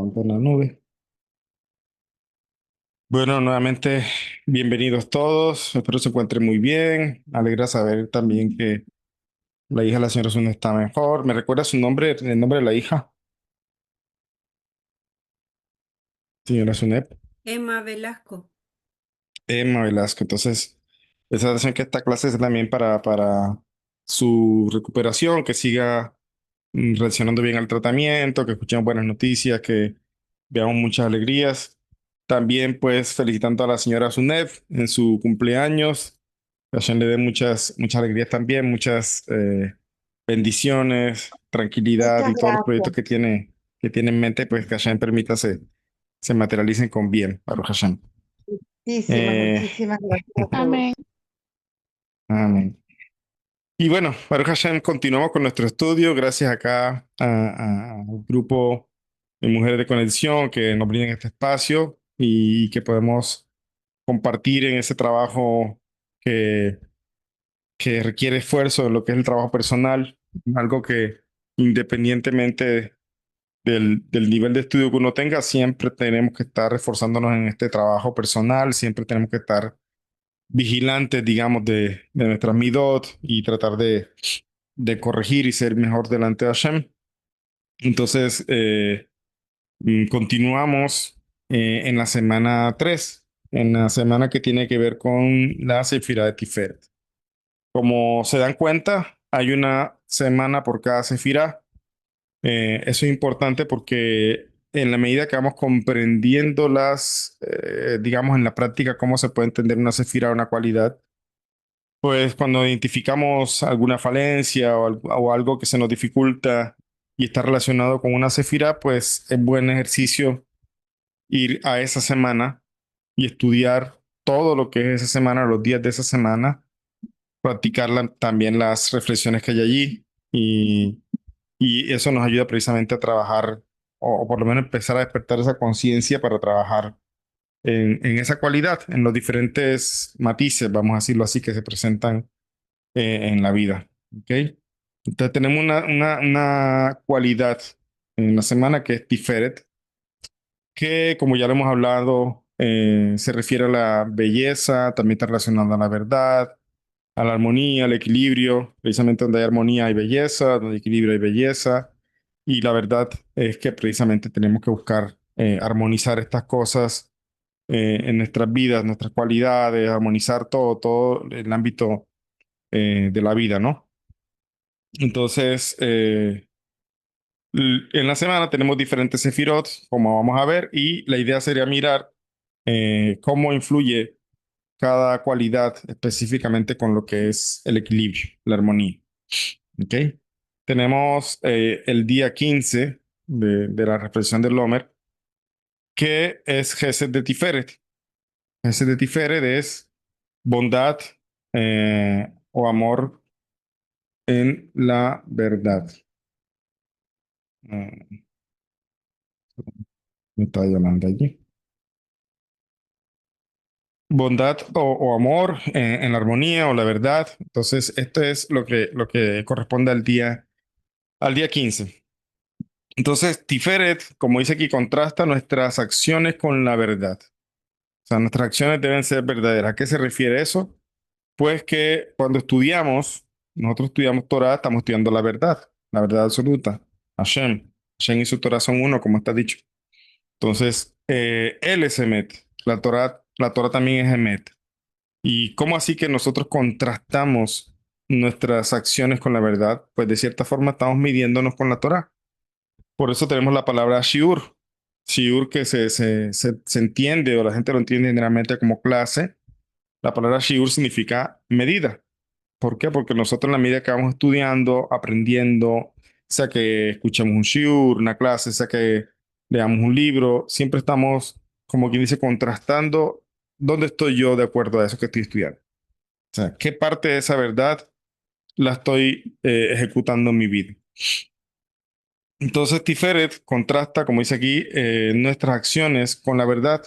Grabando en la nube. Bueno, nuevamente, bienvenidos todos. Espero se encuentren muy bien. Me alegra saber también que la hija de la señora Zuna está mejor. ¿Me recuerda su nombre, el nombre de la hija? Señora Zunep. Emma Velasco. Emma Velasco. Entonces, esa oración que esta clase es también para su recuperación, que siga reaccionando bien al tratamiento, que escuchemos buenas noticias, que veamos muchas alegrías. También, pues, felicitando a la señora Zunep en su cumpleaños. Que Hashem le dé muchas alegrías también, muchas bendiciones, tranquilidad Muchas y todos los gracias. proyectos que tiene en mente, pues que Hashem permita se materialicen con bien, Baruch Hashem. Eh, Muchísimas gracias a todos. Amén. amén. Y bueno, Baruch Hashem, continuamos con nuestro estudio, gracias acá al grupo de Mujeres de Conexión que nos brindan este espacio y que podemos compartir en ese trabajo que que requiere esfuerzo en lo que es el trabajo personal, algo que independientemente del nivel de estudio que uno tenga, siempre tenemos que estar reforzándonos en este trabajo personal, siempre tenemos que estar vigilantes, digamos, de nuestras midot y tratar de corregir y ser mejor delante de Hashem. Entonces, continuamos en la semana 3, en la semana que tiene que ver con la Sefirá de Tiferet. Como se dan cuenta, hay una semana por cada sefirá. Eso es importante porque en la medida que vamos comprendiendo digamos, en la práctica, cómo se puede entender una sefirá, una cualidad, pues cuando identificamos alguna falencia o algo que se nos dificulta y está relacionado con una sefirá, pues es buen ejercicio ir a esa semana y estudiar todo lo que es esa semana, los días de esa semana practicar también las reflexiones que hay allí y eso nos ayuda precisamente a trabajar o por lo menos empezar a despertar esa conciencia para trabajar en esa cualidad, en los diferentes matices, vamos a decirlo así, que se presentan en la vida. ¿Ok? Entonces tenemos una cualidad en la semana que es Tiferet, que como ya lo hemos hablado, se refiere a la belleza, también está relacionada a la verdad, a la armonía, al equilibrio, precisamente donde hay armonía hay belleza, donde hay equilibrio hay belleza. Y la verdad es que precisamente tenemos que buscar armonizar estas cosas en nuestras vidas, nuestras cualidades, armonizar todo el ámbito de la vida, ¿no? Entonces, en la semana tenemos diferentes sefirot, como vamos a ver, y la idea sería mirar cómo influye cada cualidad específicamente con lo que es el equilibrio, la armonía. ¿Ok? Tenemos el día 15 de la reflexión del Homer, que es Gesed de Tiferet. Gesed de Tiferet es bondad o amor en la verdad. Me está llamando allí. Bondad o amor en la armonía o la verdad. Entonces, esto es lo que corresponde al día 15. Entonces, Tiferet, como dice aquí, contrasta nuestras acciones con la verdad. O sea, nuestras acciones deben ser verdaderas. ¿A qué se refiere eso? Pues que cuando nosotros estudiamos Torah, estamos estudiando la verdad absoluta. Hashem. Hashem y su Torah son uno, como está dicho. Entonces, él es Emet. La Torah también es Emet. ¿Y cómo así que nosotros contrastamos nuestras acciones con la verdad? Pues de cierta forma estamos midiéndonos con la Torah. Por eso tenemos la palabra shiur. Shiur que se entiende o la gente lo entiende generalmente como clase. La palabra shiur significa medida. ¿Por qué? Porque nosotros en la medida que vamos estudiando, aprendiendo, sea que escuchemos un shiur, una clase, sea que leamos un libro, siempre estamos, como quien dice, contrastando dónde estoy yo de acuerdo a eso que estoy estudiando. O sea, qué parte de esa verdad la estoy ejecutando en mi vida. Entonces, Tiferet contrasta, como dice aquí, nuestras acciones con la verdad.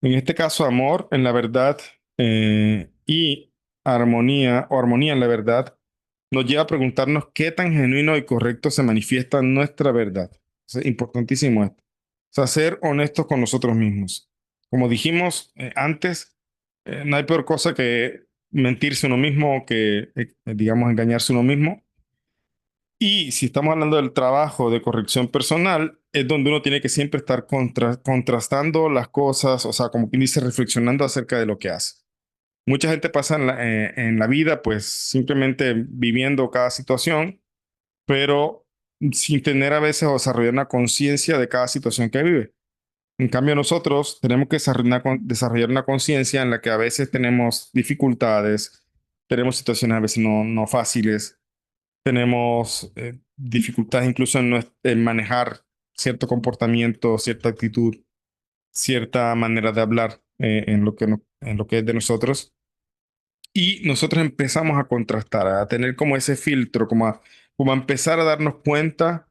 En este caso, amor en la verdad y armonía o armonía en la verdad nos lleva a preguntarnos qué tan genuino y correcto se manifiesta nuestra verdad. Es importantísimo esto. O sea, ser honestos con nosotros mismos. Como dijimos antes, no hay peor cosa que mentirse uno mismo o que, digamos, engañarse uno mismo. Y si estamos hablando del trabajo de corrección personal, es donde uno tiene que siempre estar contrastando las cosas, o sea, como quien dice, reflexionando acerca de lo que hace. Mucha gente pasa en la vida, pues simplemente viviendo cada situación, pero sin tener a veces o desarrollar una conciencia de cada situación que vive. En cambio, nosotros tenemos que desarrollar una conciencia en la que a veces tenemos dificultades, tenemos situaciones a veces no fáciles, tenemos dificultades incluso en manejar cierto comportamiento, cierta actitud, cierta manera de hablar en lo que es de nosotros. Y nosotros empezamos a contrastar, a tener como ese filtro, como a empezar a darnos cuenta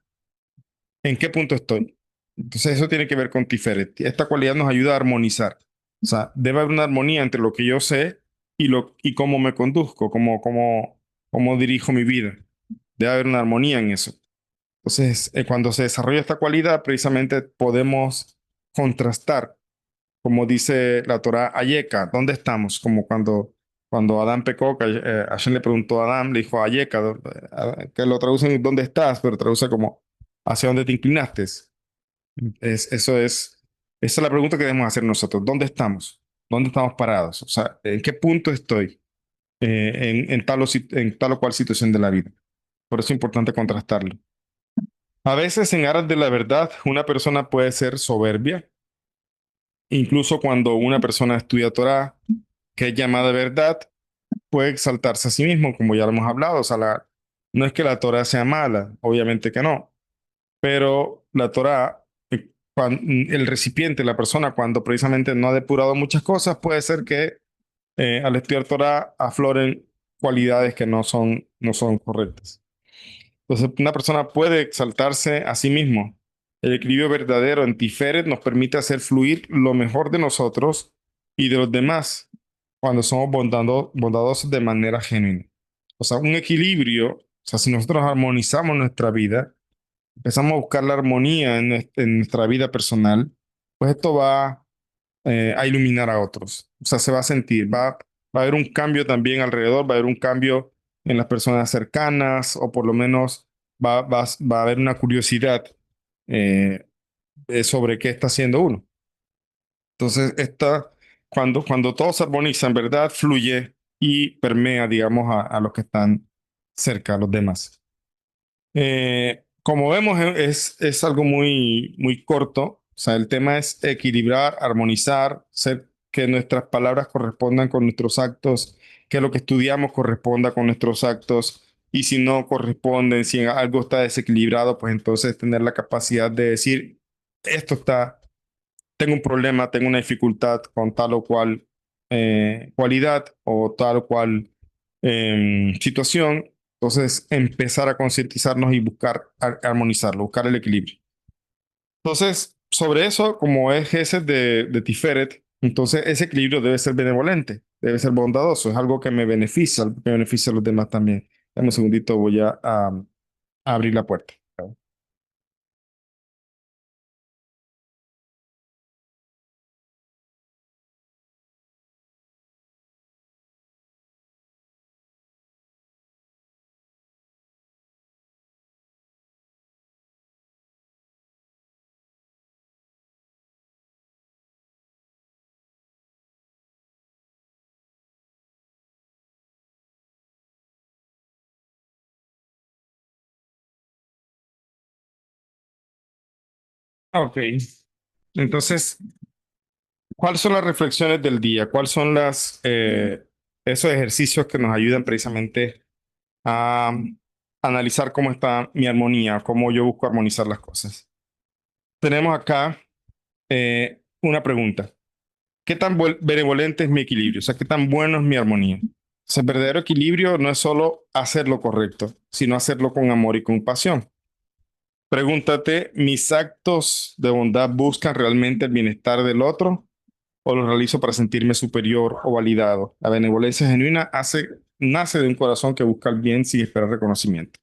en qué punto estoy. Entonces eso tiene que ver con Tiferet. Esta cualidad nos ayuda a armonizar. O sea, debe haber una armonía entre lo que yo sé y cómo me conduzco, cómo dirijo mi vida. Debe haber una armonía en eso. Entonces, cuando se desarrolla esta cualidad, precisamente podemos contrastar, como dice la Torá, Ayeka, ¿dónde estamos? Como cuando Adán pecó, que Hashem le preguntó a Adán, le dijo Ayeka, que lo traducen ¿dónde estás? Pero traduce como ¿hacia dónde te inclinaste? Esa es la pregunta que debemos hacer nosotros. ¿Dónde estamos? ¿Dónde estamos parados? O sea, ¿en qué punto estoy en tal o cual situación de la vida? Por eso es importante contrastarlo. A veces en aras de la verdad, una persona puede ser soberbia, incluso cuando una persona estudia Torah, que es llamada verdad, puede exaltarse a sí mismo, como ya lo hemos hablado. O sea, no es que la Torah sea mala, obviamente que no, pero la Torah, el recipiente, la persona, cuando precisamente no ha depurado muchas cosas, puede ser que al estudiar Torah afloren cualidades que no son correctas. Entonces, una persona puede exaltarse a sí mismo. El equilibrio verdadero en Tiferet nos permite hacer fluir lo mejor de nosotros y de los demás cuando somos bondadosos de manera genuina. O sea, un equilibrio, o sea, si nosotros armonizamos nuestra vida, empezamos a buscar la armonía en nuestra vida personal, pues esto va a iluminar a otros. O sea, se va a sentir, va a haber un cambio también alrededor, va a haber un cambio en las personas cercanas, o por lo menos va a haber una curiosidad eh, sobre qué está haciendo uno. Entonces, cuando todo se armoniza, en verdad, fluye y permea, digamos, a los que están cerca, a los demás. Como vemos, es algo muy corto. O sea, el tema es equilibrar, armonizar, ser que nuestras palabras correspondan con nuestros actos, que lo que estudiamos corresponda con nuestros actos. Y si no corresponden, si algo está desequilibrado, pues entonces tener la capacidad de decir, tengo un problema, tengo una dificultad con tal o cual cualidad o tal o cual situación. Entonces, empezar a concientizarnos y buscar armonizarlo, buscar el equilibrio. Entonces, sobre eso, como es ese de Tiferet, entonces ese equilibrio debe ser benevolente, debe ser bondadoso, es algo que me beneficia a los demás también. Dame un segundito, voy a abrir la puerta. Ok, entonces, ¿cuáles son las reflexiones del día? ¿Cuáles son esos ejercicios que nos ayudan precisamente a analizar cómo está mi armonía, cómo yo busco armonizar las cosas? Tenemos acá una pregunta. ¿Qué tan benevolente es mi equilibrio? O sea, ¿qué tan bueno es mi armonía? O sea, el verdadero equilibrio no es solo hacer lo correcto, sino hacerlo con amor y compasión. Pregúntate, ¿mis actos de bondad buscan realmente el bienestar del otro o los realizo para sentirme superior o validado? La benevolencia genuina nace de un corazón que busca el bien sin esperar reconocimiento.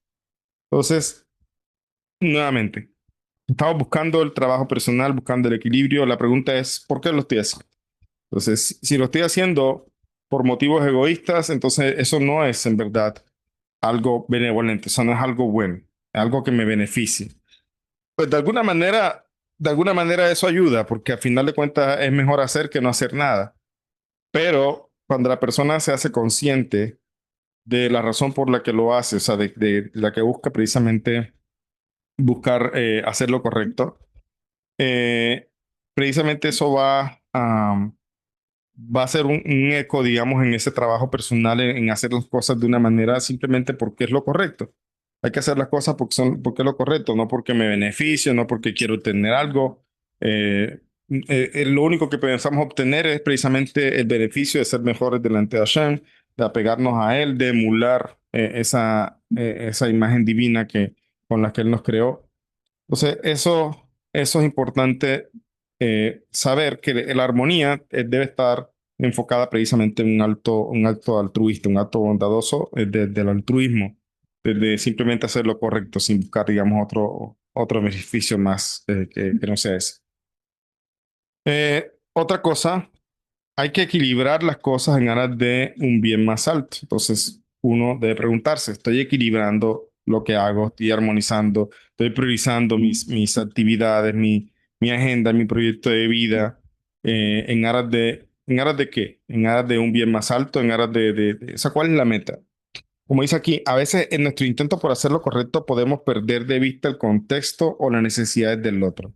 Entonces, nuevamente, Estamos buscando el trabajo personal, buscando el equilibrio. La pregunta es, ¿por qué lo estoy haciendo? Entonces, si lo estoy haciendo por motivos egoístas, entonces eso no es en verdad algo benevolente, eso no es algo bueno, es algo que me beneficie. Pues de alguna manera eso ayuda, porque al final de cuentas es mejor hacer que no hacer nada. Pero cuando la persona se hace consciente de la razón por la que lo hace, o sea, de la que busca precisamente buscar hacer lo correcto, eh, precisamente eso va a ser un eco, digamos, en ese trabajo personal, en hacer las cosas de una manera simplemente porque es lo correcto. Hay que hacer las cosas porque es lo correcto, no porque me beneficio, no porque quiero tener algo. Lo único que pensamos obtener es precisamente el beneficio de ser mejores delante de Hashem, de apegarnos a Él, de emular esa imagen divina con la que Él nos creó. Entonces, eso es importante saber que la armonía debe estar enfocada precisamente en un acto altruista, un acto bondadoso del altruismo, de simplemente hacer lo correcto sin buscar, digamos, otro beneficio más que no sea ese. Otra cosa, hay que equilibrar las cosas en aras de un bien más alto. Entonces, uno debe preguntarse, ¿estoy equilibrando lo que hago? ¿Estoy armonizando? ¿Estoy priorizando mis actividades, mi agenda, mi proyecto de vida en aras de qué? En aras de un bien más alto, en aras o sea, ¿cuál es la meta? Como dice aquí, a veces en nuestro intento por hacer lo correcto podemos perder de vista el contexto o las necesidades del otro.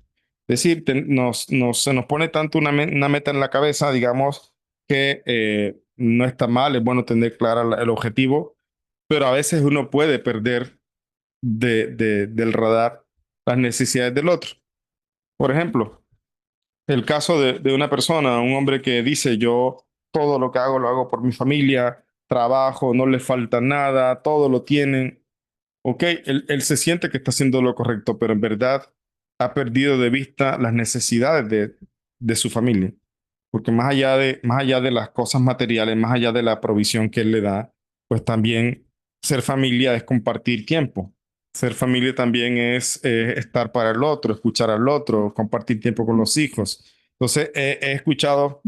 Es decir, se nos pone tanto una meta en la cabeza, digamos, que no está mal, es bueno tener clara el objetivo, pero a veces uno puede perder del radar las necesidades del otro. Por ejemplo, el caso de una persona, un hombre que dice, yo todo lo que hago lo hago por mi familia, trabajo, no le falta nada, todo lo tienen. Ok, él se siente que está haciendo lo correcto, pero en verdad ha perdido de vista las necesidades de su familia. Porque más allá de las cosas materiales, más allá de la provisión que él le da, pues también ser familia es compartir tiempo. Ser familia también es estar para el otro, escuchar al otro, compartir tiempo con los hijos. Entonces, he escuchado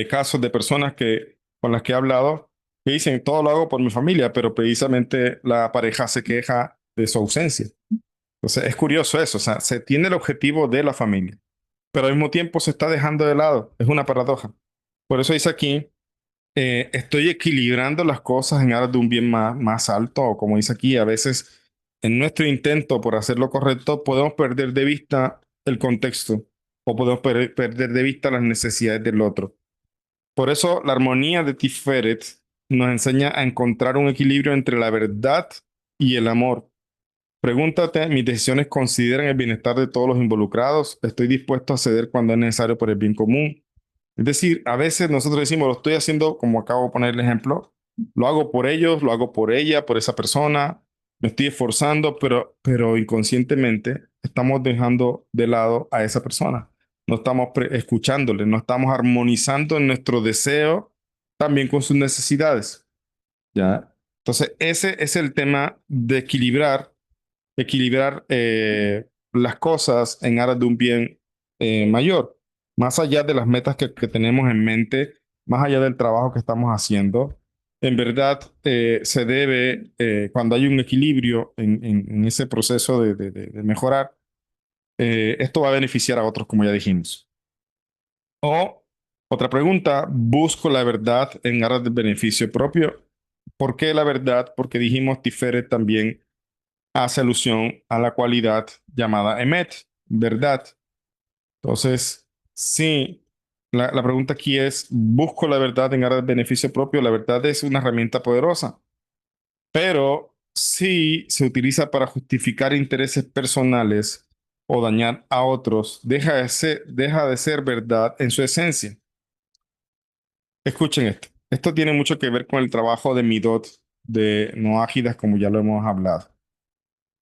casos de personas con las que he hablado que dicen, todo lo hago por mi familia, pero precisamente la pareja se queja de su ausencia. Entonces, es curioso eso, o sea, se tiene el objetivo de la familia, pero al mismo tiempo se está dejando de lado. Es una paradoja. Por eso dice aquí, estoy equilibrando las cosas en aras de un bien más alto, o como dice aquí, a veces en nuestro intento por hacer lo correcto podemos perder de vista el contexto o podemos perder de vista las necesidades del otro. Por eso la armonía de Tiferet nos enseña a encontrar un equilibrio entre la verdad y el amor. Pregúntate, ¿mis decisiones consideran el bienestar de todos los involucrados? ¿Estoy dispuesto a ceder cuando es necesario por el bien común? Es decir, a veces nosotros decimos, lo estoy haciendo, como acabo de poner el ejemplo, lo hago por ellos, lo hago por ella, por esa persona, me estoy esforzando, pero inconscientemente estamos dejando de lado a esa persona. No estamos escuchándole, no estamos armonizando en nuestro deseo también con sus necesidades, ¿ya? Entonces, ese es el tema de equilibrar las cosas en aras de un bien mayor, más allá de las metas que tenemos en mente, más allá del trabajo que estamos haciendo. En verdad, se debe, cuando hay un equilibrio en ese proceso de mejorar, esto va a beneficiar a otros, como ya dijimos. O otra pregunta, ¿busco la verdad en aras del beneficio propio? ¿Por qué la verdad? Porque dijimos, Tiferet también hace alusión a la cualidad llamada emet, verdad. Entonces, sí, la pregunta aquí es, ¿busco la verdad en aras del beneficio propio? La verdad es una herramienta poderosa, pero si se utiliza para justificar intereses personales o dañar a otros, deja de ser verdad en su esencia. Escuchen esto. Esto tiene mucho que ver con el trabajo de Midot de no ágidas, como ya lo hemos hablado.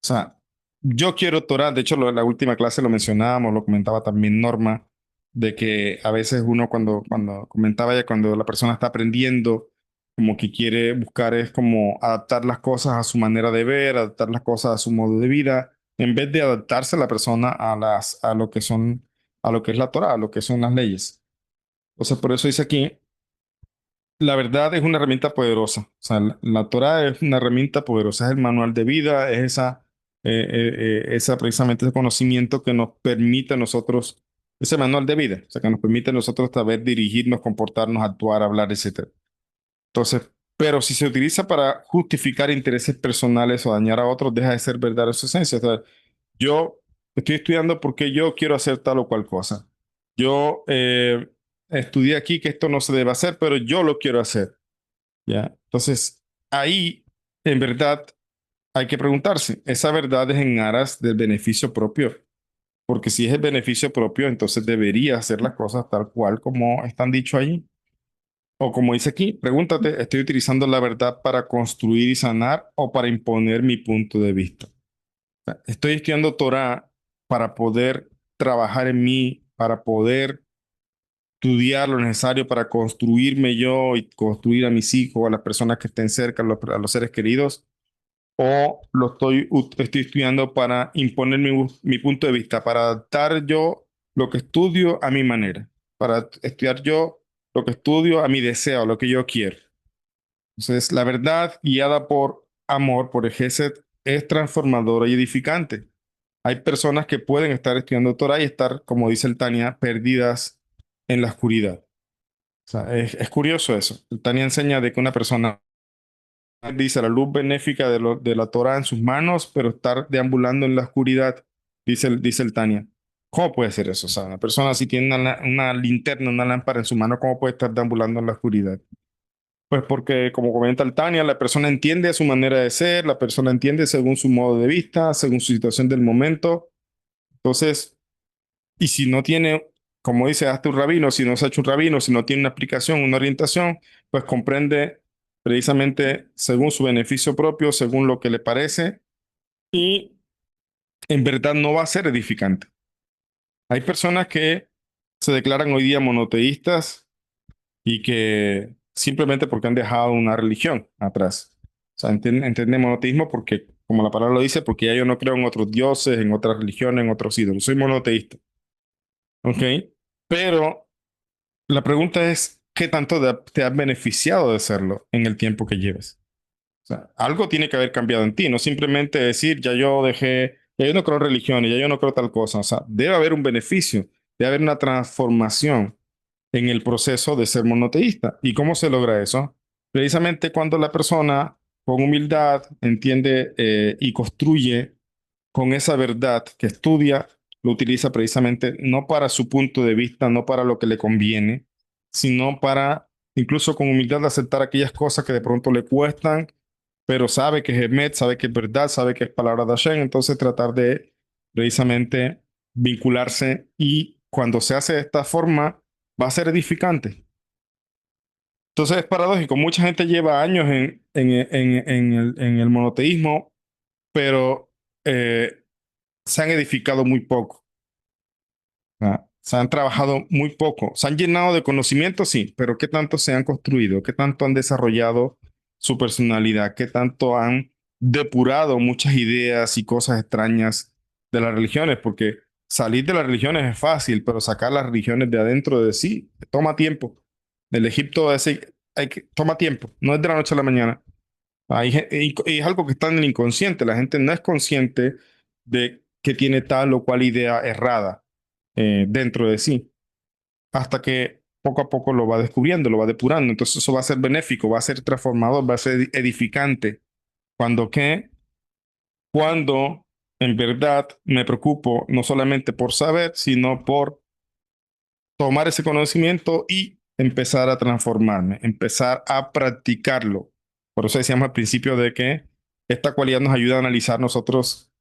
O sea, yo quiero Torah, de hecho, en la última clase lo mencionábamos, lo comentaba también Norma, de que a veces uno cuando comentaba ya cuando la persona está aprendiendo, como que quiere buscar es como adaptar las cosas a su manera de ver, adaptar las cosas a su modo de vida, en vez de adaptarse a la persona a lo que son, a lo que es la Torá, a lo que son las leyes. Entonces, por eso dice aquí, la verdad es una herramienta poderosa. O sea, la Torá es una herramienta poderosa, es el manual de vida, es esa precisamente ese conocimiento que nos permite a nosotros, ese manual de vida, o sea, que nos permite a nosotros saber dirigirnos, comportarnos, actuar, hablar, etcétera. Entonces, pero si se utiliza para justificar intereses personales o dañar a otros, deja de ser verdad su esencia. O sea, yo estoy estudiando porque yo quiero hacer tal o cual cosa. Yo estudié aquí que esto no se debe hacer, pero yo lo quiero hacer. ¿Ya? Entonces, ahí, en verdad, hay que preguntarse, ¿esa verdad es en aras del beneficio propio? Porque si es el beneficio propio, entonces debería hacer las cosas tal cual como están dicho ahí. O como dice aquí, pregúntate, ¿estoy utilizando la verdad para construir y sanar o para imponer mi punto de vista? Estoy estudiando Torah para poder trabajar en mí, para poder estudiar lo necesario para construirme yo y construir a mis hijos, a las personas que estén cerca, a los seres queridos, o estoy estudiando para imponer mi punto de vista, para adaptar yo lo que estudio a mi manera, para estudiar yo lo que estudio a mi deseo, a lo que yo quiero. Entonces, la verdad guiada por amor, por el Gesed, es transformadora y edificante. Hay personas que pueden estar estudiando Torah y estar, como dice el Tania, perdidas en la oscuridad. O sea, es curioso eso. El Tania enseña de que una persona dice la luz benéfica de la Torah en sus manos, pero estar deambulando en la oscuridad, dice el Tania. ¿Cómo puede ser eso? O sea, una persona si tiene una linterna, una lámpara en su mano, ¿cómo puede estar deambulando en la oscuridad? Pues porque, como comenta el Tania, la persona entiende su manera de ser, la persona entiende según su modo de vista, según su situación del momento. Entonces, y si no tiene, como dice, hazte un rabino, si no se ha hecho un rabino, si no tiene una explicación, una orientación, pues comprende precisamente según su beneficio propio, según lo que le parece, y en verdad no va a ser edificante. Hay personas que se declaran hoy día monoteístas y que simplemente porque han dejado una religión atrás. O sea, entienden monoteísmo porque, como la palabra lo dice, porque ya yo no creo en otros dioses, en otras religiones, en otros ídolos. Soy monoteísta. ¿Ok? Pero la pregunta es, ¿qué tanto te has beneficiado de hacerlo en el tiempo que lleves? O sea, algo tiene que haber cambiado en ti, no simplemente decir, ya yo dejé, ya yo no creo en religiones, ya yo no creo tal cosa. O sea, debe haber un beneficio, debe haber una transformación en el proceso de ser monoteísta. ¿Y cómo se logra eso? Precisamente cuando la persona con humildad entiende y construye con esa verdad que estudia, lo utiliza precisamente no para su punto de vista, no para lo que le conviene, sino para incluso con humildad aceptar aquellas cosas que de pronto le cuestan, pero sabe que es Emet, sabe que es verdad, sabe que es palabra de Hashem, entonces tratar de precisamente vincularse y cuando se hace de esta forma va a ser edificante. Entonces es paradójico, mucha gente lleva años en el monoteísmo, pero se han edificado muy poco. Se han trabajado muy poco. Se han llenado de conocimiento, sí, pero ¿qué tanto se han construido? ¿Qué tanto han desarrollado su personalidad? ¿Qué tanto han depurado muchas ideas y cosas extrañas de las religiones? Porque salir de las religiones es fácil, pero sacar las religiones de adentro de sí toma tiempo. El Egipto ese, toma tiempo, no es de la noche a la mañana. Y es algo que está en el inconsciente. La gente no es consciente de que tiene tal o cual idea errada dentro de sí, hasta que poco a poco lo va descubriendo, lo va depurando. Entonces eso va a ser benéfico, va a ser transformador, va a ser edificante. Cuando qué, cuando en verdad me preocupo no solamente por saber, sino por tomar ese conocimiento y empezar a transformarme, empezar a practicarlo. Por eso decíamos al principio de que esta cualidad nos ayuda a analizar nosotros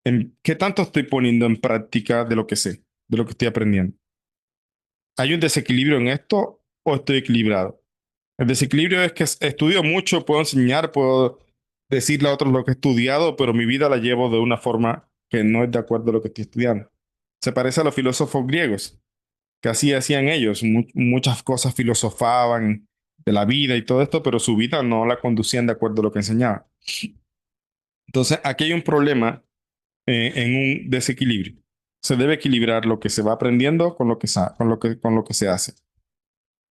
en qué tanto estoy poniendo en práctica de lo que sé, de lo que estoy aprendiendo. ¿Hay un desequilibrio en esto o estoy equilibrado? El desequilibrio es que estudio mucho, puedo enseñar, puedo decirle a otros lo que he estudiado, pero mi vida la llevo de una forma que no es de acuerdo a lo que estoy estudiando. Se parece a los filósofos griegos, que así hacían ellos. Muchas cosas filosofaban de la vida y todo esto, pero su vida no la conducían de acuerdo a lo que enseñaban. Entonces, aquí hay un problema en un desequilibrio. Se debe equilibrar lo que se va aprendiendo con lo que, con lo que se hace.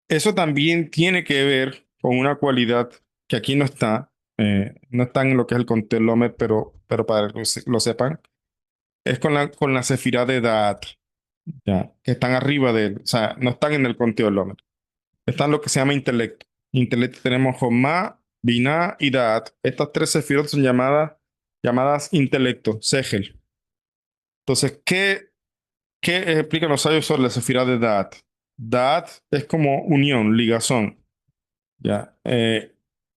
Eso también tiene que ver con una cualidad que aquí no está en lo que es el contelómetro, pero para que lo sepan, es con la sefirá de Da'at, ya, que están arriba de él, o sea, no están en el conteolómetro, están lo que se llama intelecto. Intelecto tenemos Jomá, Binah y Da'at. Estas tres sefirot son llamadas intelecto, Segel. Entonces, ¿qué explican los sabios sobre la sefirá de Da'at? Da'at es como unión, ligazón. Ya.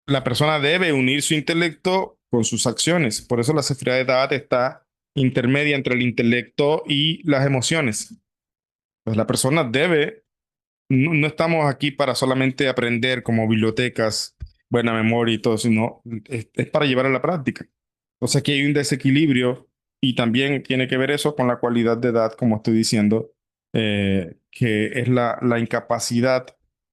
La persona debe unir su intelecto con sus acciones. Por eso la sefirá de Da'at está intermedia entre el intelecto y las emociones. Pues la persona debe, no estamos aquí para solamente aprender como bibliotecas, buena memoria y todo, sino es para llevar a la práctica. Entonces aquí hay un desequilibrio y también tiene que ver eso con la cualidad de edad, como estoy diciendo, que es la incapacidad,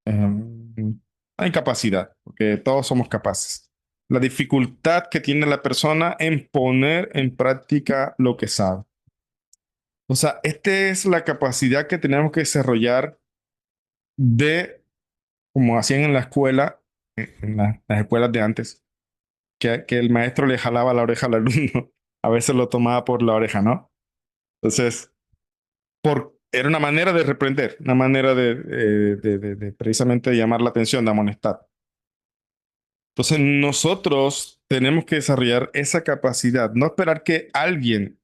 la incapacidad, porque todos somos capaces. La dificultad que tiene la persona en poner en práctica lo que sabe. O sea, esta es la capacidad que tenemos que desarrollar de, como hacían en la escuela, en las escuelas de antes, que el maestro le jalaba la oreja al alumno, a veces lo tomaba por la oreja, ¿no? Entonces, era una manera de reprender, una manera de precisamente llamar la atención, de amonestar. Entonces, nosotros tenemos que desarrollar esa capacidad, no esperar que alguien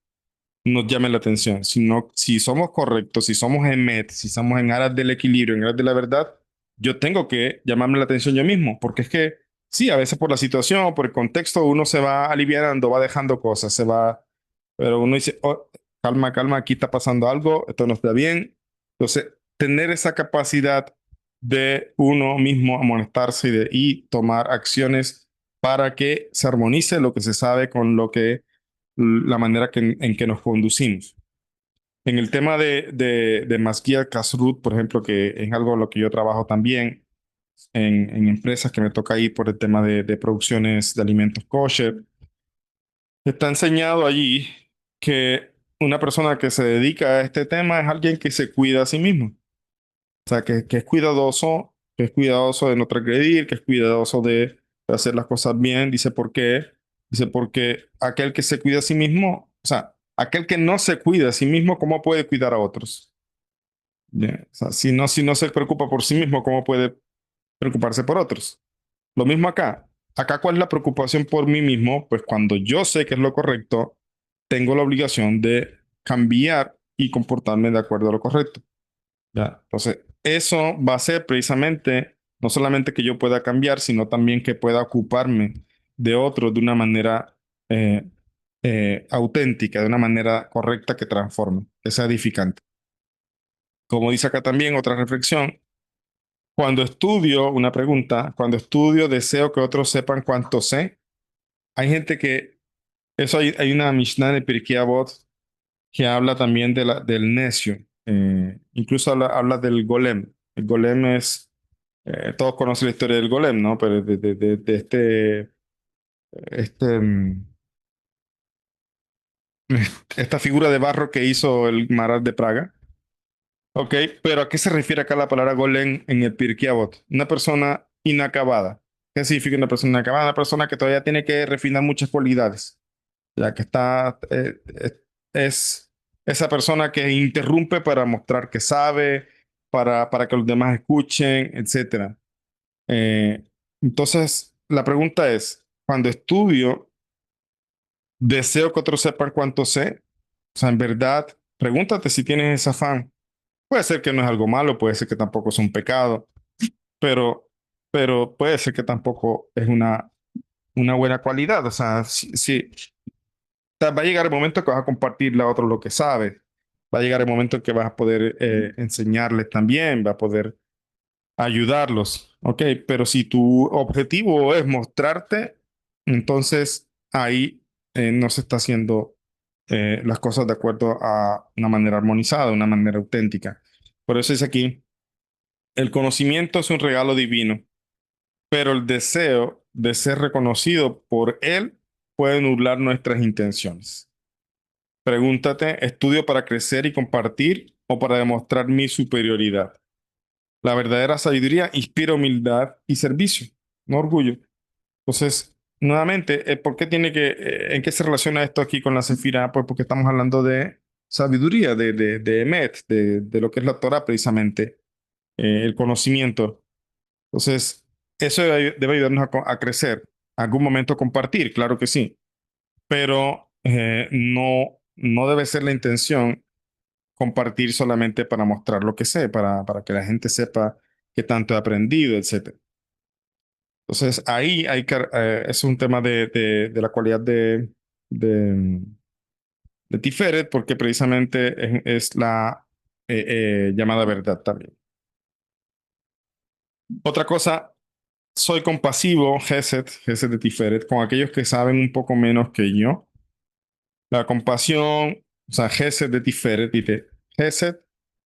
nos llame la atención, sino si somos correctos, si somos emet, si somos en aras del equilibrio, en aras de la verdad, yo tengo que llamarme la atención yo mismo, porque es que sí, a veces por la situación, por el contexto, uno se va aliviando, va dejando cosas, se va, pero uno dice, oh, calma, calma, aquí está pasando algo, esto no está bien. Entonces, tener esa capacidad de uno mismo amonestarse y tomar acciones para que se armonice lo que se sabe con lo que la manera en que nos conducimos. En el tema de Masguía Kasrut, por ejemplo, que es algo en lo que yo trabajo también en empresas que me toca ir por el tema de producciones de alimentos kosher, está enseñado allí que una persona que se dedica a este tema es alguien que se cuida a sí mismo. O sea, que es cuidadoso de no transgredir, que es cuidadoso de hacer las cosas bien. Dice, ¿por qué? Dice, porque aquel que se cuida a sí mismo, o sea, aquel que no se cuida a sí mismo, ¿cómo puede cuidar a otros? Bien, o sea, si no se preocupa por sí mismo, ¿cómo puede preocuparse por otros? Lo mismo acá. Acá, ¿cuál es la preocupación por mí mismo? Pues cuando yo sé que es lo correcto, tengo la obligación de cambiar y comportarme de acuerdo a lo correcto. ¿Ya? Entonces, eso va a ser precisamente no solamente que yo pueda cambiar, sino también que pueda ocuparme de otros de una manera eh, auténtica, de una manera correcta que transforme, que sea edificante. Como dice acá también otra reflexión, cuando estudio, una pregunta, cuando estudio deseo que otros sepan cuánto sé. Hay gente que, hay una Mishnah de Pirkei Avot que habla también del necio, incluso habla del golem. El golem es, todos conocen la historia del golem, ¿no? Pero de este, esta figura de barro que hizo el Marat de Praga. Ok, pero ¿a qué se refiere acá la palabra golem en el Pirkei Avot? Una persona inacabada. ¿Qué significa una persona inacabada? Una persona que todavía tiene que refinar muchas cualidades, ya que es esa persona que interrumpe para mostrar que sabe, para que los demás escuchen, etcétera. Eh, entonces, la pregunta es, cuando estudio, deseo que otros sepan cuánto sé. O sea, en verdad, pregúntate si tienes ese afán. Puede ser que no es algo malo, puede ser que tampoco es un pecado, pero, pero puede ser que tampoco es una buena cualidad. O sea, sea, va a llegar el momento que vas a compartirle a otros lo que sabes. Va a llegar el momento en que vas a poder enseñarles también, va a poder ayudarlos. Ok, pero si tu objetivo es mostrarte, entonces ahí no se está haciendo las cosas de acuerdo a una manera armonizada, una manera auténtica. Por eso es aquí, el conocimiento es un regalo divino, pero el deseo de ser reconocido por él puede nublar nuestras intenciones. Pregúntate, ¿estudio para crecer y compartir o para demostrar mi superioridad? La verdadera sabiduría inspira humildad y servicio, no orgullo. Entonces, nuevamente, ¿por qué en qué se relaciona esto aquí con la Sefirá? Pues porque estamos hablando de sabiduría, de Emet, de lo que es la Torah precisamente, el conocimiento. Entonces, eso debe ayudarnos a crecer. Algún momento compartir, claro que sí, pero no debe ser la intención compartir solamente para mostrar lo que sé, para que la gente sepa qué tanto he aprendido, etcétera. Entonces, ahí es un tema de la cualidad de, de Tiferet, porque precisamente es la llamada verdad también. Otra cosa, soy compasivo, Gesed de Tiferet, con aquellos que saben un poco menos que yo. La compasión, o sea, Gesed de Tiferet, dice Gesed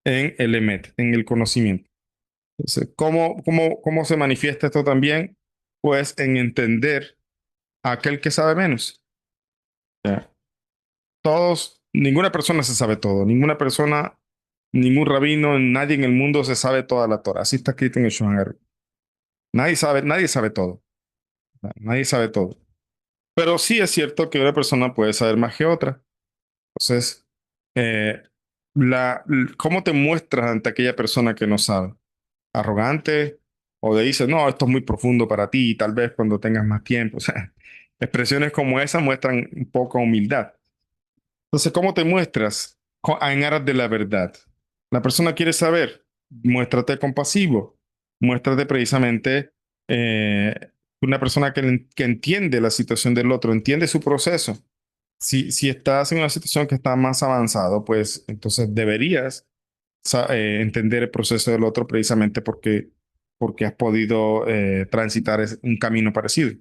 en el Emet, en el conocimiento. Entonces, ¿cómo se manifiesta esto también? Pues en entender a aquel que sabe menos. Ya. Ninguna persona se sabe todo, ninguna persona, ningún rabino, nadie en el mundo se sabe toda la Torah. Así está escrito en el Shulchan Aruch. Nadie sabe todo, nadie sabe todo. Pero sí es cierto que una persona puede saber más que otra. Entonces, eh, ¿cómo te muestras ante aquella persona que no sabe? ¿Arrogante? ¿O le dices, no, esto es muy profundo para ti, tal vez cuando tengas más tiempo? O sea, expresiones como esa muestran un poco humildad. Entonces, ¿cómo te muestras en aras de la verdad? La persona quiere saber, muéstrate compasivo, muéstrate precisamente eh, una persona que entiende la situación del otro, entiende su proceso. Si estás en una situación que está más avanzado, pues entonces deberías entender el proceso del otro precisamente porque has podido transitar un camino parecido.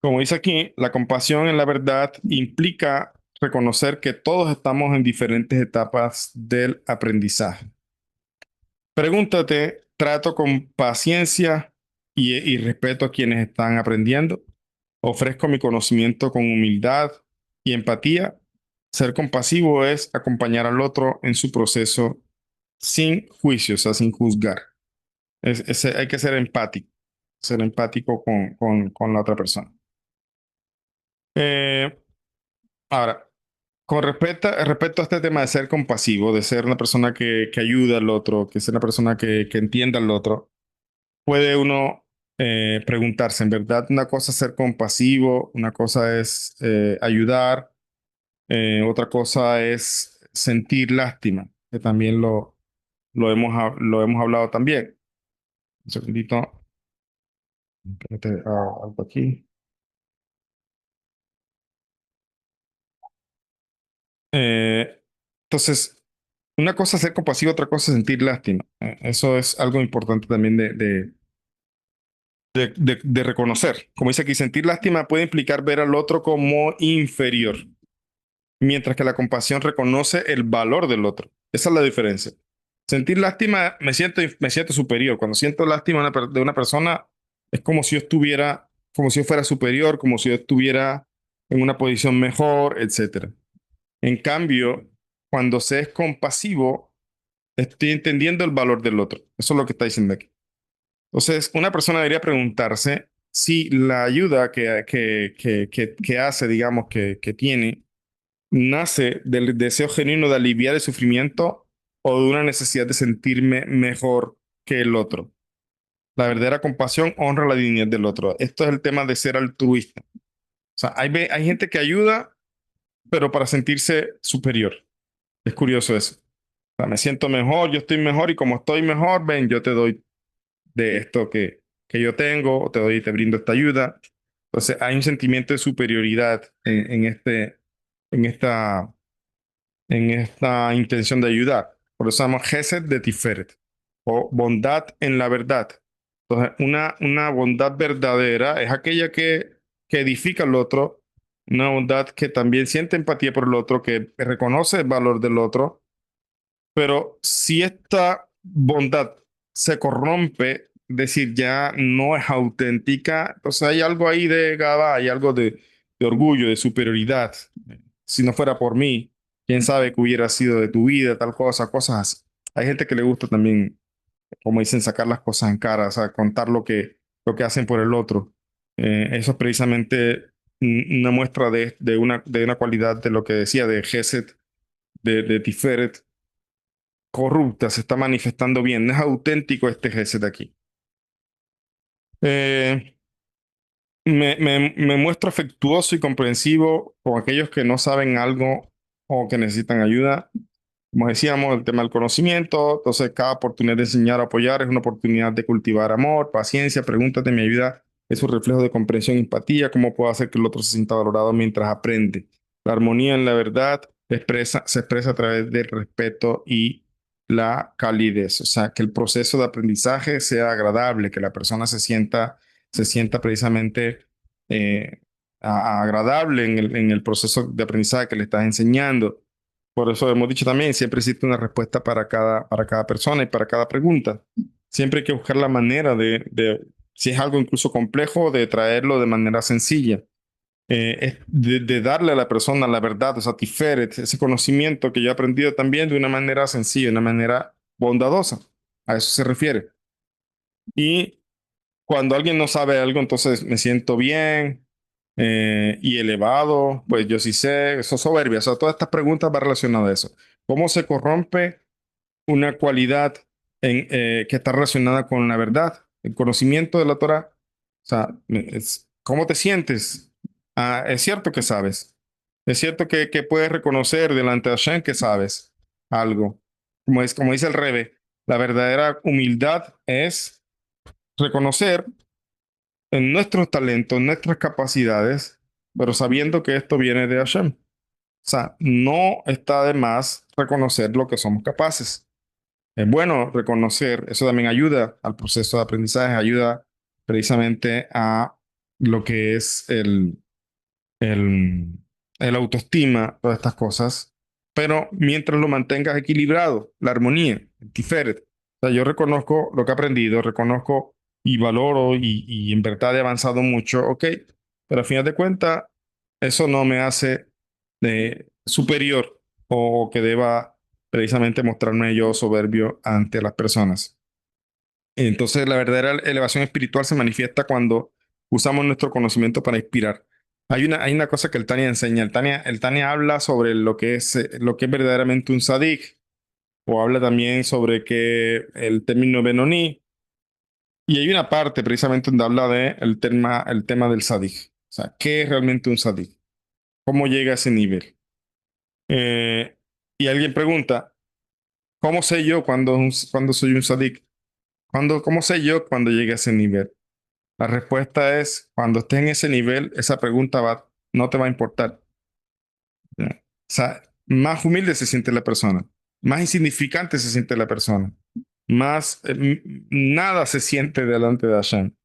Como dice aquí, la compasión en la verdad implica reconocer que todos estamos en diferentes etapas del aprendizaje. Pregúntate, ¿trato con paciencia y respeto a quienes están aprendiendo? ¿Ofrezco mi conocimiento con humildad y empatía? Ser compasivo es acompañar al otro en su proceso sin juicio, o sea, sin juzgar. Hay que ser empático con la otra persona. Eh, Ahora, respecto a este tema de ser compasivo, de ser una persona que ayuda al otro, que ser una persona que entienda al otro, puede uno preguntarse, en verdad, una cosa es ser compasivo, una cosa es ayudar, otra cosa es sentir lástima, que también lo hemos hablado también. Un segundito, espérate, algo aquí. Eh, entonces, una cosa es ser compasivo, otra cosa es sentir lástima. Eso es algo importante también de reconocer. Como dice aquí, sentir lástima puede implicar ver al otro como inferior, mientras que la compasión reconoce el valor del otro. Esa es la diferencia. Sentir lástima, me siento superior. Cuando siento lástima de una persona, es como si yo estuviera, como si yo fuera superior, como si yo estuviera en una posición mejor, etcétera. En cambio, cuando se es compasivo, estoy entendiendo el valor del otro. Eso es lo que está diciendo aquí. Entonces, una persona debería preguntarse si la ayuda que hace, digamos, que tiene, nace del deseo genuino de aliviar el sufrimiento o de una necesidad de sentirme mejor que el otro. La verdadera compasión honra la dignidad del otro. Esto es el tema de ser altruista. O sea, hay gente que ayuda, pero para sentirse superior. Es curioso eso. O sea, me siento mejor, yo estoy mejor y como estoy mejor, ven, yo te doy de esto que yo tengo, o te brindo esta ayuda. Entonces, hay un sentimiento de superioridad en esta, en esta intención de ayudar. Por eso se llama Gesed de Tiferet, o bondad en la verdad. Entonces, una bondad verdadera es aquella que edifica al otro, una bondad que también siente empatía por el otro, que reconoce el valor del otro, pero si esta bondad se corrompe, es decir, ya no es auténtica, entonces hay algo ahí de gaba, hay algo de orgullo, de superioridad. si no fuera por mí, quién sabe qué hubiera sido de tu vida, tal cosa, cosas así. Hay gente que le gusta también, como dicen, sacar las cosas en cara, o sea, contar lo que hacen por el otro. Eso es precisamente una muestra de una cualidad de lo que decía de Gesed, de Tiferet, corrupta, se está manifestando bien. No es auténtico este Gesed aquí. Eh, me muestro afectuoso y comprensivo con aquellos que no saben algo o que necesitan ayuda. Como decíamos, el tema del conocimiento, entonces cada oportunidad de enseñar o apoyar es una oportunidad de cultivar amor, paciencia, pregúntate, mi ayuda es un reflejo de comprensión y empatía, cómo puedo hacer que el otro se sienta valorado mientras aprende. La armonía en la verdad se expresa a través del respeto y la calidez, o sea, que el proceso de aprendizaje sea agradable, que la persona se sienta precisamente agradable en el proceso de aprendizaje que le estás enseñando. Por eso hemos dicho también, siempre existe una respuesta para cada persona y para cada pregunta. Siempre hay que buscar la manera si es algo incluso complejo, de traerlo de manera sencilla. De darle a la persona la verdad, o sea, tiferet, ese conocimiento que yo he aprendido también de una manera sencilla, de una manera bondadosa. A eso se refiere. Y cuando alguien no sabe algo, entonces me siento bien y elevado, pues yo sí sé, eso es soberbia. O sea, todas estas preguntas van relacionadas a eso. ¿Cómo se corrompe una cualidad que está relacionada con la verdad, el conocimiento de la Torah? O sea, ¿cómo te sientes? Ah, es cierto que sabes. Es cierto que puedes reconocer delante de Hashem que sabes algo. Como dice el Rebe, la verdadera humildad es reconocer en nuestros talentos, en nuestras capacidades, pero sabiendo que esto viene de Hashem. O sea, no está de más reconocer lo que somos capaces. Es bueno reconocer, eso también ayuda al proceso de aprendizaje, ayuda precisamente a lo que es el, el autoestima, todas estas cosas, pero mientras lo mantengas equilibrado, la armonía, el tiferet. O sea, yo reconozco lo que he aprendido, reconozco y valoro y en verdad he avanzado mucho, ok, pero a final de cuentas, eso no me hace superior o que deba precisamente mostrarme yo soberbio ante las personas. Entonces, la verdadera elevación espiritual se manifiesta cuando usamos nuestro conocimiento para inspirar. Hay una cosa que el Tania enseña. El Tania habla sobre lo que es verdaderamente un sadik, o habla también sobre que el término Benoní. Y hay una parte precisamente donde habla de el tema del sadik. O sea, ¿qué es realmente un sadik? ¿Cómo llega a ese nivel? Eh, y alguien pregunta, ¿cómo sé yo cuando soy un sadik? ¿Cómo sé yo cuando llegue a ese nivel? La respuesta es, cuando estés en ese nivel, esa pregunta no te va a importar. ¿Ya? O sea, más humilde se siente la persona, más insignificante se siente la persona, más nada se siente delante de Hashem.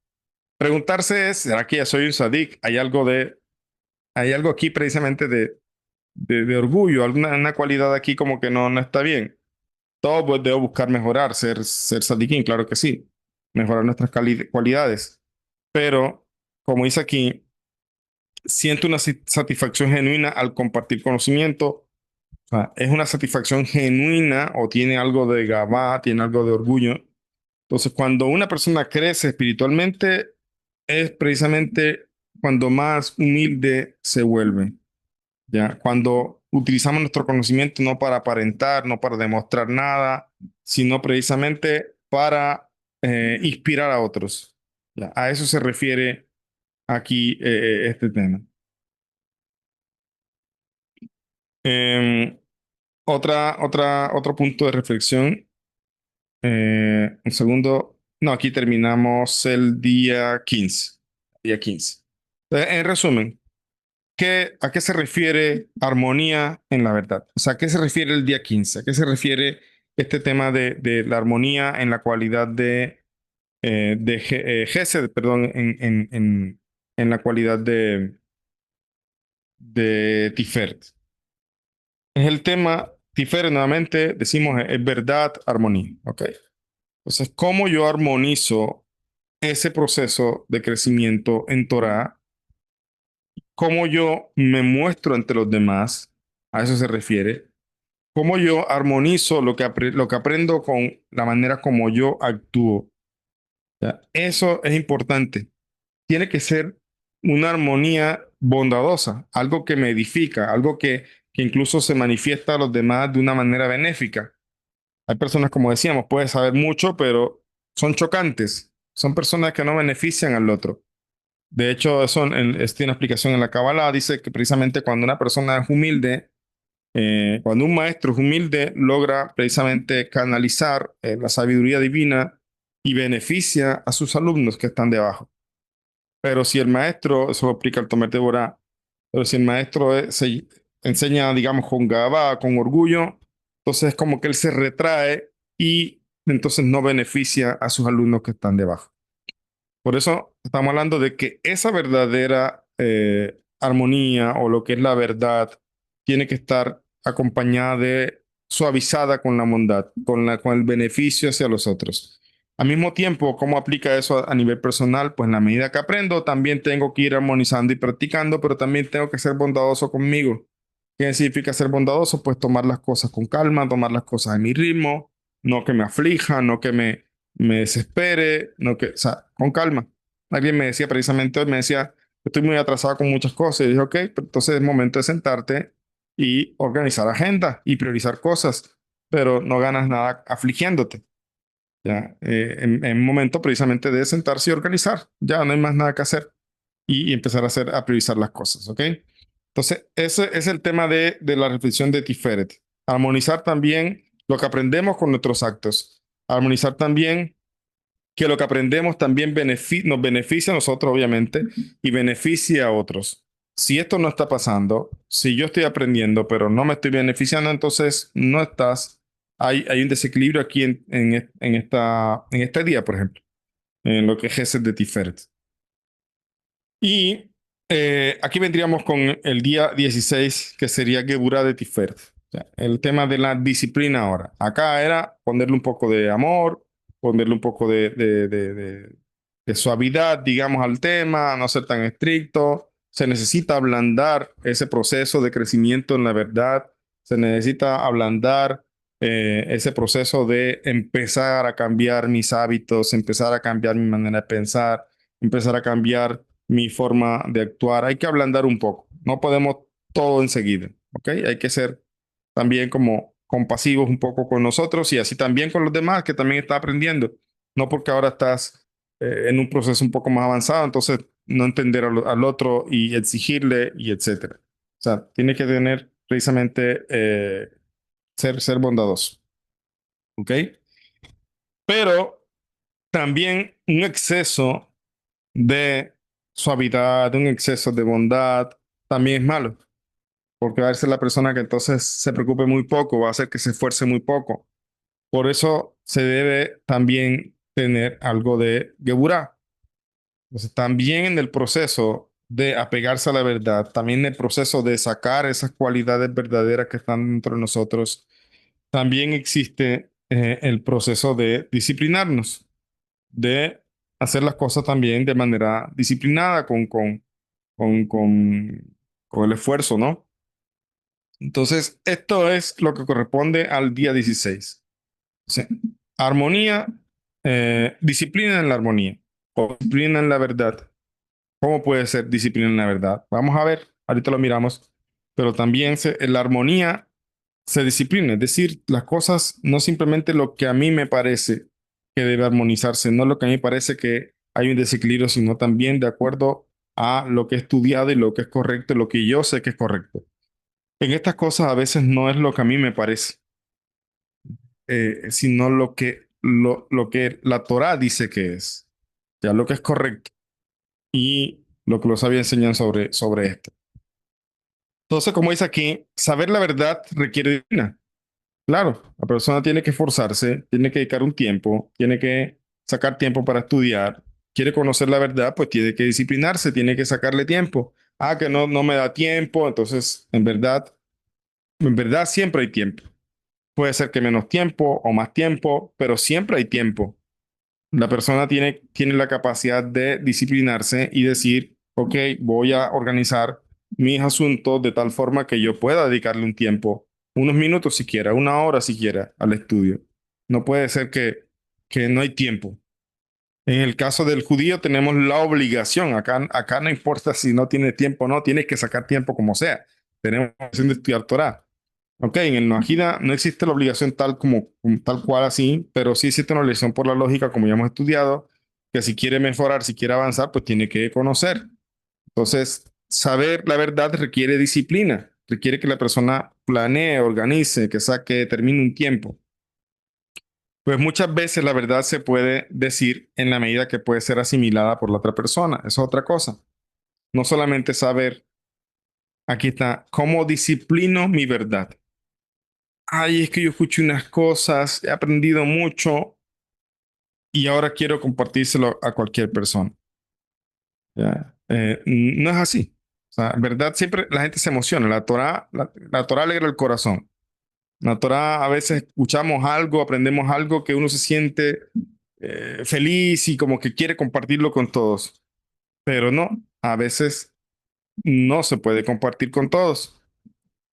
Preguntarse es, ¿será que ya soy un sadik? Hay algo aquí precisamente de orgullo, alguna una cualidad aquí como que no está bien. Todos pues, debo buscar mejorar, ser sadiquín, claro que sí, mejorar nuestras cualidades. Pero, como dice aquí, siento una satisfacción genuina al compartir conocimiento. O sea, es una satisfacción genuina o tiene algo de gabá, tiene algo de orgullo. Entonces, cuando una persona crece espiritualmente, es precisamente cuando más humilde se vuelve. ¿Ya? Cuando utilizamos nuestro conocimiento no para aparentar, no para demostrar nada, sino precisamente para inspirar a otros. ¿Ya? A eso se refiere aquí este tema. Em, otro punto de reflexión. Un segundo. No, aquí terminamos el día 15. Día 15. En resumen, ¿a qué se refiere armonía en la verdad? O sea, ¿a qué se refiere el día 15? ¿A qué se refiere este tema de la armonía en la cualidad Gesed, perdón, en la cualidad de Tiferet? Es el tema, Tiferet nuevamente, decimos, es verdad, armonía, ¿ok? Entonces, ¿cómo yo armonizo ese proceso de crecimiento en Torah? ¿Cómo yo me muestro ante los demás? a eso se refiere. Cómo yo armonizo lo que aprendo con la manera como yo actúo. ¿Ya? Eso es importante. Tiene que ser una armonía bondadosa, algo que me edifica, algo que incluso se manifiesta a los demás de una manera benéfica. Hay personas, como decíamos, puede saber mucho, pero son chocantes. Son personas que no benefician al otro. De hecho, eso tiene explicación en la Kabbalah. Dice que precisamente cuando una persona es humilde, cuando un maestro es humilde, logra precisamente canalizar la sabiduría divina y beneficia a sus alumnos que están debajo. Pero si el maestro, eso lo explica el Tomer de Borá, pero si el maestro se enseña, digamos, con gabá, con orgullo, entonces es como que él se retrae y entonces no beneficia a sus alumnos que están debajo. Por eso estamos hablando de que esa verdadera armonía o lo que es la verdad tiene que estar acompañada de suavizada con la bondad, con el beneficio hacia los otros. Al mismo tiempo, ¿cómo aplica eso a nivel personal? Pues en la medida que aprendo, también tengo que ir armonizando y practicando, pero también tengo que ser bondadoso conmigo. ¿Qué significa ser bondadoso? Pues tomar las cosas con calma, tomar las cosas a mi ritmo, no que me aflija, no que me desespere, no que, o sea, con calma. Alguien me decía precisamente hoy, me decía, estoy muy atrasado con muchas cosas. Y dije, ok, pero entonces es momento de sentarte y organizar agenda y priorizar cosas, pero no ganas nada afligiéndote. Ya, en un momento precisamente de sentarse y organizar, ya no hay más nada que hacer y empezar a priorizar las cosas, ¿ok? Entonces, ese es el tema de la reflexión de Tiferet. Armonizar también lo que aprendemos con nuestros actos. Armonizar también que lo que aprendemos también nos beneficia a nosotros, obviamente, y beneficia a otros. Si esto no está pasando, si yo estoy aprendiendo, pero no me estoy beneficiando, entonces no estás, hay un desequilibrio aquí en este día, por ejemplo, en lo que es Gesed de Tiferet. Y aquí vendríamos con el día 16, que sería Geburah de Tiferet. O sea, el tema de la disciplina ahora. Acá era ponerle un poco de amor, ponerle un poco de suavidad, digamos, al tema, no ser tan estricto. Se necesita ablandar ese proceso de crecimiento en la verdad. Se necesita ablandar ese proceso de empezar a cambiar mis hábitos, empezar a cambiar mi manera de pensar, empezar a cambiar mi forma de actuar. Hay que ablandar un poco. No podemos todo enseguida, ¿ok? Hay que ser también como compasivos un poco con nosotros y así también con los demás que también están aprendiendo. No porque ahora estás en un proceso un poco más avanzado, entonces no entender al otro y exigirle y etcétera. O sea, tiene que tener precisamente ser bondadoso, ¿ok? Pero también un exceso de suavidad, un exceso de bondad, también es malo, porque va a ser la persona que entonces se preocupe muy poco, va a hacer que se esfuerce muy poco. Por eso se debe también tener algo de geburá. Entonces, también en el proceso de apegarse a la verdad, también en el proceso de sacar esas cualidades verdaderas que están dentro de nosotros, también existe el proceso de disciplinarnos, de hacer las cosas también de manera disciplinada, con, con, con el esfuerzo, ¿no? Entonces, esto es lo que corresponde al día 16. O sea, armonía, disciplina en la armonía, o disciplina en la verdad. ¿Cómo puede ser disciplina en la verdad? Vamos a ver, ahorita lo miramos, pero también en la armonía se disciplina, es decir, las cosas no simplemente lo que a mí me parece que debe armonizarse, no lo que a mí me parece que hay un desequilibrio, sino también de acuerdo a lo que he estudiado y lo que es correcto, lo que yo sé que es correcto. En estas cosas a veces no es lo que a mí me parece, sino lo que la Torá dice que es, ya lo que es correcto y lo que los sabios enseñan sobre esto. Entonces, como dice aquí, saber la verdad requiere disciplina. Claro, la persona tiene que esforzarse, tiene que dedicar un tiempo, tiene que sacar tiempo para estudiar. Quiere conocer la verdad, pues tiene que disciplinarse, tiene que sacarle tiempo. Ah, que no me da tiempo, entonces en verdad siempre hay tiempo. Puede ser que menos tiempo o más tiempo, pero siempre hay tiempo. La persona tiene la capacidad de disciplinarse y decir, ok, voy a organizar mis asuntos de tal forma que yo pueda dedicarle un tiempo, unos minutos siquiera, una hora siquiera al estudio. No puede ser que no hay tiempo. En el caso del judío tenemos la obligación. Acá no importa si no tiene tiempo o no, tienes que sacar tiempo como sea. Tenemos la obligación de estudiar Torah. Ok, en el Noahida no existe la obligación tal cual así, pero sí existe una obligación por la lógica, como ya hemos estudiado, que si quiere mejorar, si quiere avanzar, pues tiene que conocer. Entonces, saber la verdad requiere disciplina, requiere que la persona planee, organice, que saque, determine un tiempo. Pues muchas veces la verdad se puede decir en la medida que puede ser asimilada por la otra persona. Eso es otra cosa. No solamente saber, aquí está, cómo disciplino mi verdad. Ay, es que yo escuché unas cosas, he aprendido mucho y ahora quiero compartírselo a cualquier persona. ¿Ya? No es así. O sea, en verdad, siempre la gente se emociona. La Torah alegra el corazón. La Torah a veces escuchamos algo, aprendemos algo que uno se siente feliz y como que quiere compartirlo con todos. Pero no, a veces no se puede compartir con todos.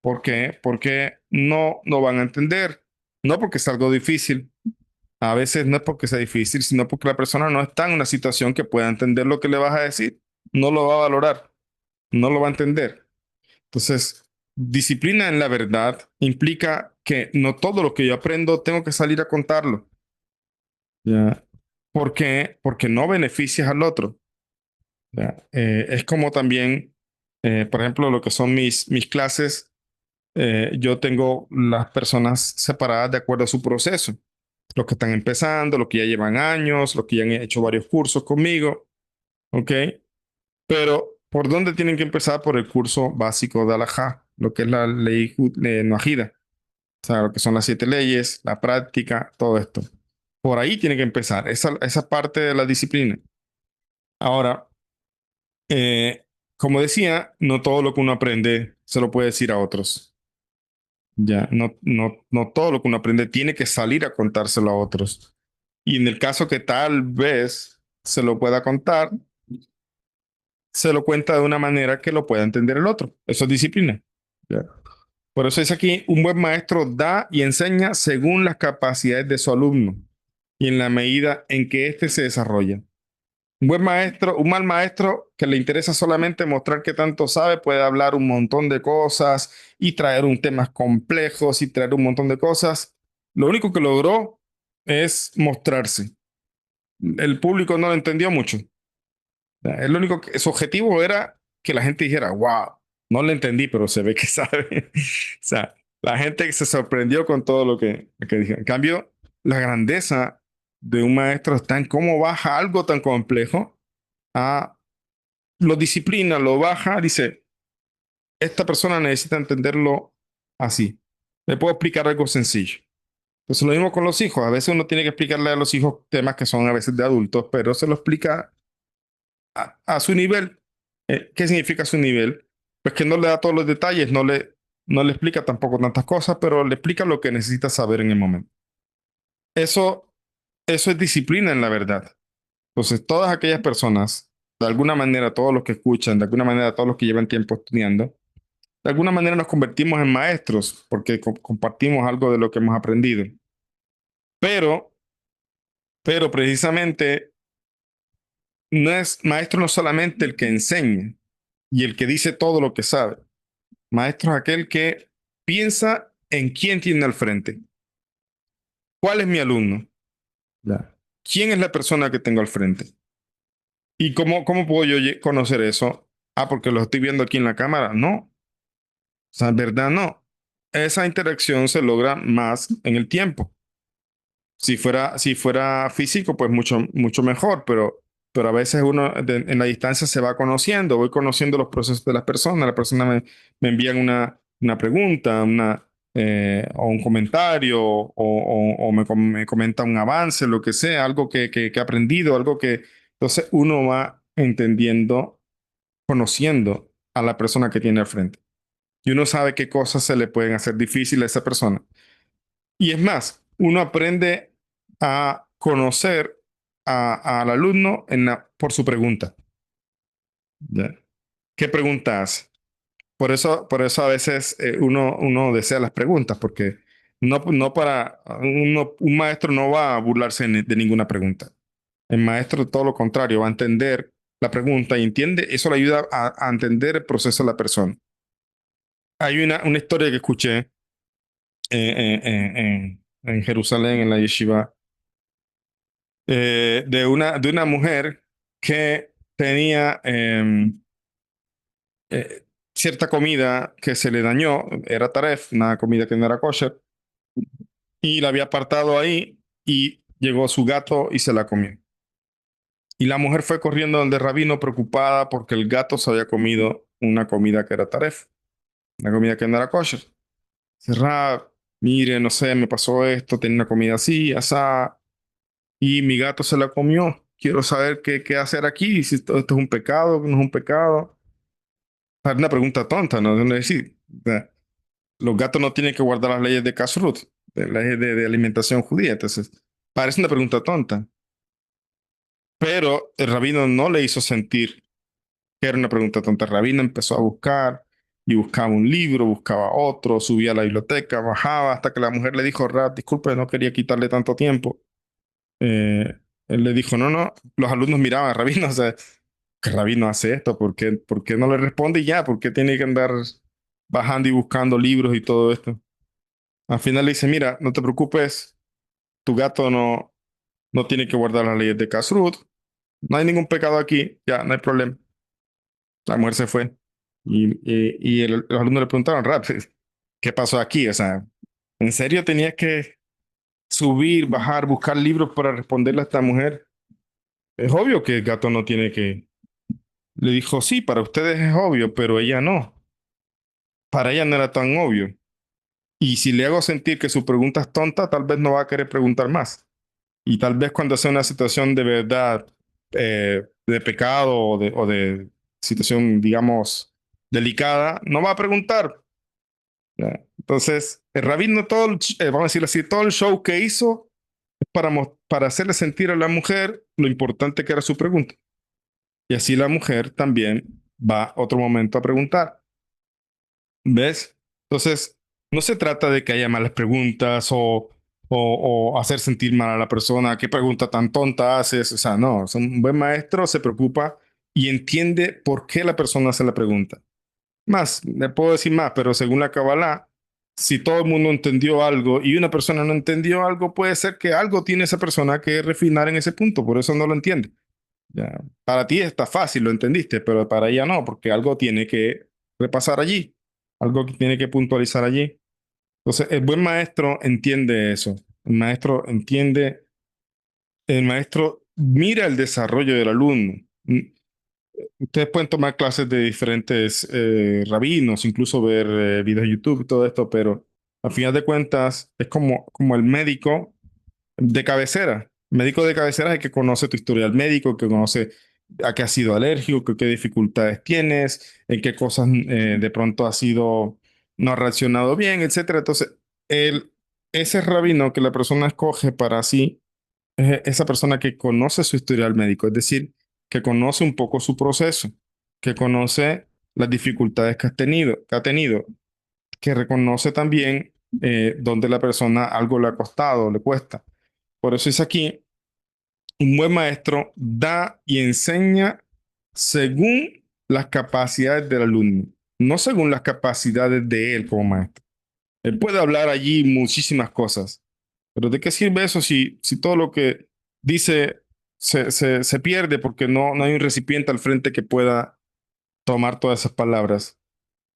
¿Por qué? Porque no van a entender. No porque es algo difícil. A veces no es porque sea difícil, sino porque la persona no está en una situación que pueda entender lo que le vas a decir. No lo va a valorar, no lo va a entender. Entonces, disciplina en la verdad implica que no todo lo que yo aprendo tengo que salir a contarlo. ¿Ya? ¿Por qué? Porque no beneficias al otro. ¿Ya? Es como también, por ejemplo, lo que son mis clases, yo tengo las personas separadas de acuerdo a su proceso. Los que están empezando, los que ya llevan años, los que ya han hecho varios cursos conmigo, ¿ok? Pero, ¿por dónde tienen que empezar? Por el curso básico de Alajá, lo que es la ley Noahida, o sea, lo que son las 7 leyes, la práctica, todo esto. Por ahí tiene que empezar, esa parte de la disciplina. Ahora, eh, como decía, no todo lo que uno aprende se lo puede decir a otros. Ya, no todo lo que uno aprende tiene que salir a contárselo a otros. Y en el caso que tal vez se lo pueda contar, se lo cuenta de una manera que lo pueda entender el otro. Eso es disciplina. Ya. Por eso es aquí, un buen maestro da y enseña según las capacidades de su alumno y en la medida en que éste se desarrolla. Un buen maestro, un mal maestro que le interesa solamente mostrar que tanto sabe, puede hablar un montón de cosas y traer un temas complejos y traer un montón de cosas. Lo único que logró es mostrarse. El público no lo entendió mucho. El único que su objetivo era que la gente dijera, wow, no le entendí, pero se ve que sabe. O sea, la gente se sorprendió con todo lo que dijo. En cambio, la grandeza de un maestro está en cómo baja algo tan complejo a lo disciplina, lo baja, dice, esta persona necesita entenderlo así. Le puedo explicar algo sencillo. Entonces, lo mismo con los hijos. A veces uno tiene que explicarle a los hijos temas que son a veces de adultos, pero se lo explica a su nivel. ¿Qué significa su nivel? Pues que no le da todos los detalles, no le explica tampoco tantas cosas, pero le explica lo que necesita saber en el momento. Eso, eso es disciplina en la verdad. Entonces, todas aquellas personas, de alguna manera, todos los que escuchan, de alguna manera, todos los que llevan tiempo estudiando, de alguna manera nos convertimos en maestros porque compartimos algo de lo que hemos aprendido. Pero, pero precisamente no es maestro no solamente el que enseña y el que dice todo lo que sabe. Maestro es aquel que piensa en quién tiene al frente. ¿Cuál es mi alumno? Ya. ¿Quién es la persona que tengo al frente? ¿Y cómo puedo yo conocer eso? Ah, porque lo estoy viendo aquí en la cámara. No, o sea, en verdad no. Esa interacción se logra más en el tiempo. Si fuera físico, pues mucho mejor, pero a veces uno en la distancia se va conociendo, voy conociendo los procesos de las personas, la persona me envía una pregunta, o un comentario, o me comenta un avance, lo que sea, algo que ha aprendido, algo que... Entonces uno va entendiendo, conociendo a la persona que tiene al frente. Y uno sabe qué cosas se le pueden hacer difíciles a esa persona. Y es más, uno aprende a conocer al alumno por su pregunta. ¿Ya? ¿Qué pregunta hace? por eso a veces uno desea las preguntas, porque no para un maestro no va a burlarse de ninguna pregunta. El maestro, todo lo contrario, va a entender la pregunta y entiende, eso le ayuda a entender el proceso de la persona. Hay una historia que escuché en Jerusalén, en la yeshiva, de una mujer que tenía cierta comida que se le dañó, era taref, una comida que no era kosher, y la había apartado ahí y llegó su gato y se la comió. Y la mujer fue corriendo donde el rabino preocupada porque el gato se había comido una comida que era taref, una comida que no era kosher. Dice, Rab, mire, no sé, me pasó esto, tenía una comida así, asá, y mi gato se la comió. Quiero saber qué hacer aquí, si esto es un pecado, no es un pecado. Es una pregunta tonta, ¿no? Es decir, los gatos no tienen que guardar las leyes de kashrut, de leyes de alimentación judía. Entonces, parece una pregunta tonta, pero el rabino no le hizo sentir que era una pregunta tonta. El rabino empezó a buscar y buscaba un libro, buscaba otro, subía a la biblioteca, bajaba, hasta que la mujer le dijo, Rab, disculpe, no quería quitarle tanto tiempo. Él le dijo, no, los alumnos miraban, rabino, o sea, ¿qué rabino hace esto? Por qué no le responde y ya? ¿Por qué tiene que andar bajando y buscando libros y todo esto? Al final le dice, mira, no te preocupes, tu gato no tiene que guardar las leyes de Kashrut, no hay ningún pecado aquí, ya, no hay problema. La mujer se fue. Los alumnos le preguntaron, Rap, ¿qué pasó aquí? O sea, ¿en serio tenías que subir, bajar, buscar libros para responderle a esta mujer? Es obvio que el gato no tiene que... Le dijo, sí, para ustedes es obvio, pero ella no. Para ella no era tan obvio. Y si le hago sentir que su pregunta es tonta, tal vez no va a querer preguntar más. Y tal vez cuando sea una situación de verdad, de pecado o de situación, digamos, delicada, no va a preguntar. ¿Ya? Entonces, el rabino, vamos a decirlo así, todo el show que hizo es para hacerle sentir a la mujer lo importante que era su pregunta. Y así la mujer también va otro momento a preguntar. ¿Ves? Entonces, no se trata de que haya malas preguntas o hacer sentir mal a la persona. ¿Qué pregunta tan tonta haces? O sea, no. Un buen maestro se preocupa y entiende por qué la persona hace la pregunta. Más, le puedo decir más, pero según la Kabbalah, si todo el mundo entendió algo y una persona no entendió algo, puede ser que algo tiene esa persona que refinar en ese punto, por eso no lo entiende. Ya. Para ti está fácil, lo entendiste, pero para ella no, porque algo tiene que repasar allí, algo que tiene que puntualizar allí. Entonces, el buen maestro entiende eso. El maestro entiende, el maestro mira el desarrollo del alumno. Ustedes pueden tomar clases de diferentes rabinos, incluso ver videos de YouTube y todo esto, pero al final de cuentas es como el médico de cabecera. Médico de cabecera es el que conoce tu historial médico, que conoce a qué has sido alérgico, qué dificultades tienes, en qué cosas de pronto has sido, no has reaccionado bien, etcétera. Entonces, el, ese rabino que la persona escoge para sí es esa persona que conoce su historial médico, es decir, que conoce un poco su proceso, que conoce las dificultades que ha tenido, que reconoce también donde la persona algo le ha costado, le cuesta. Por eso es aquí, un buen maestro da y enseña según las capacidades del alumno, no según las capacidades de él como maestro. Él puede hablar allí muchísimas cosas, pero ¿de qué sirve eso si todo lo que dice se pierde porque no hay un recipiente al frente que pueda tomar todas esas palabras?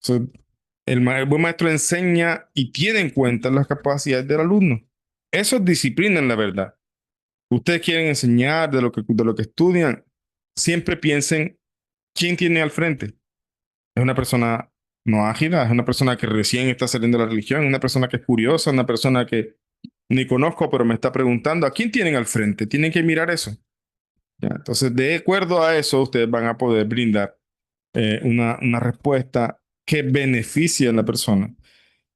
Entonces, el buen maestro enseña y tiene en cuenta las capacidades del alumno. Eso es disciplina en la verdad. Ustedes quieren enseñar de lo que estudian, siempre piensen quién tiene al frente. Es una persona no ágil, es una persona que recién está saliendo de la religión, es una persona que es curiosa, una persona que ni conozco, pero me está preguntando a quién tienen al frente. Tienen que mirar eso. ¿Ya? Entonces, de acuerdo a eso, ustedes van a poder brindar una respuesta que beneficie a la persona.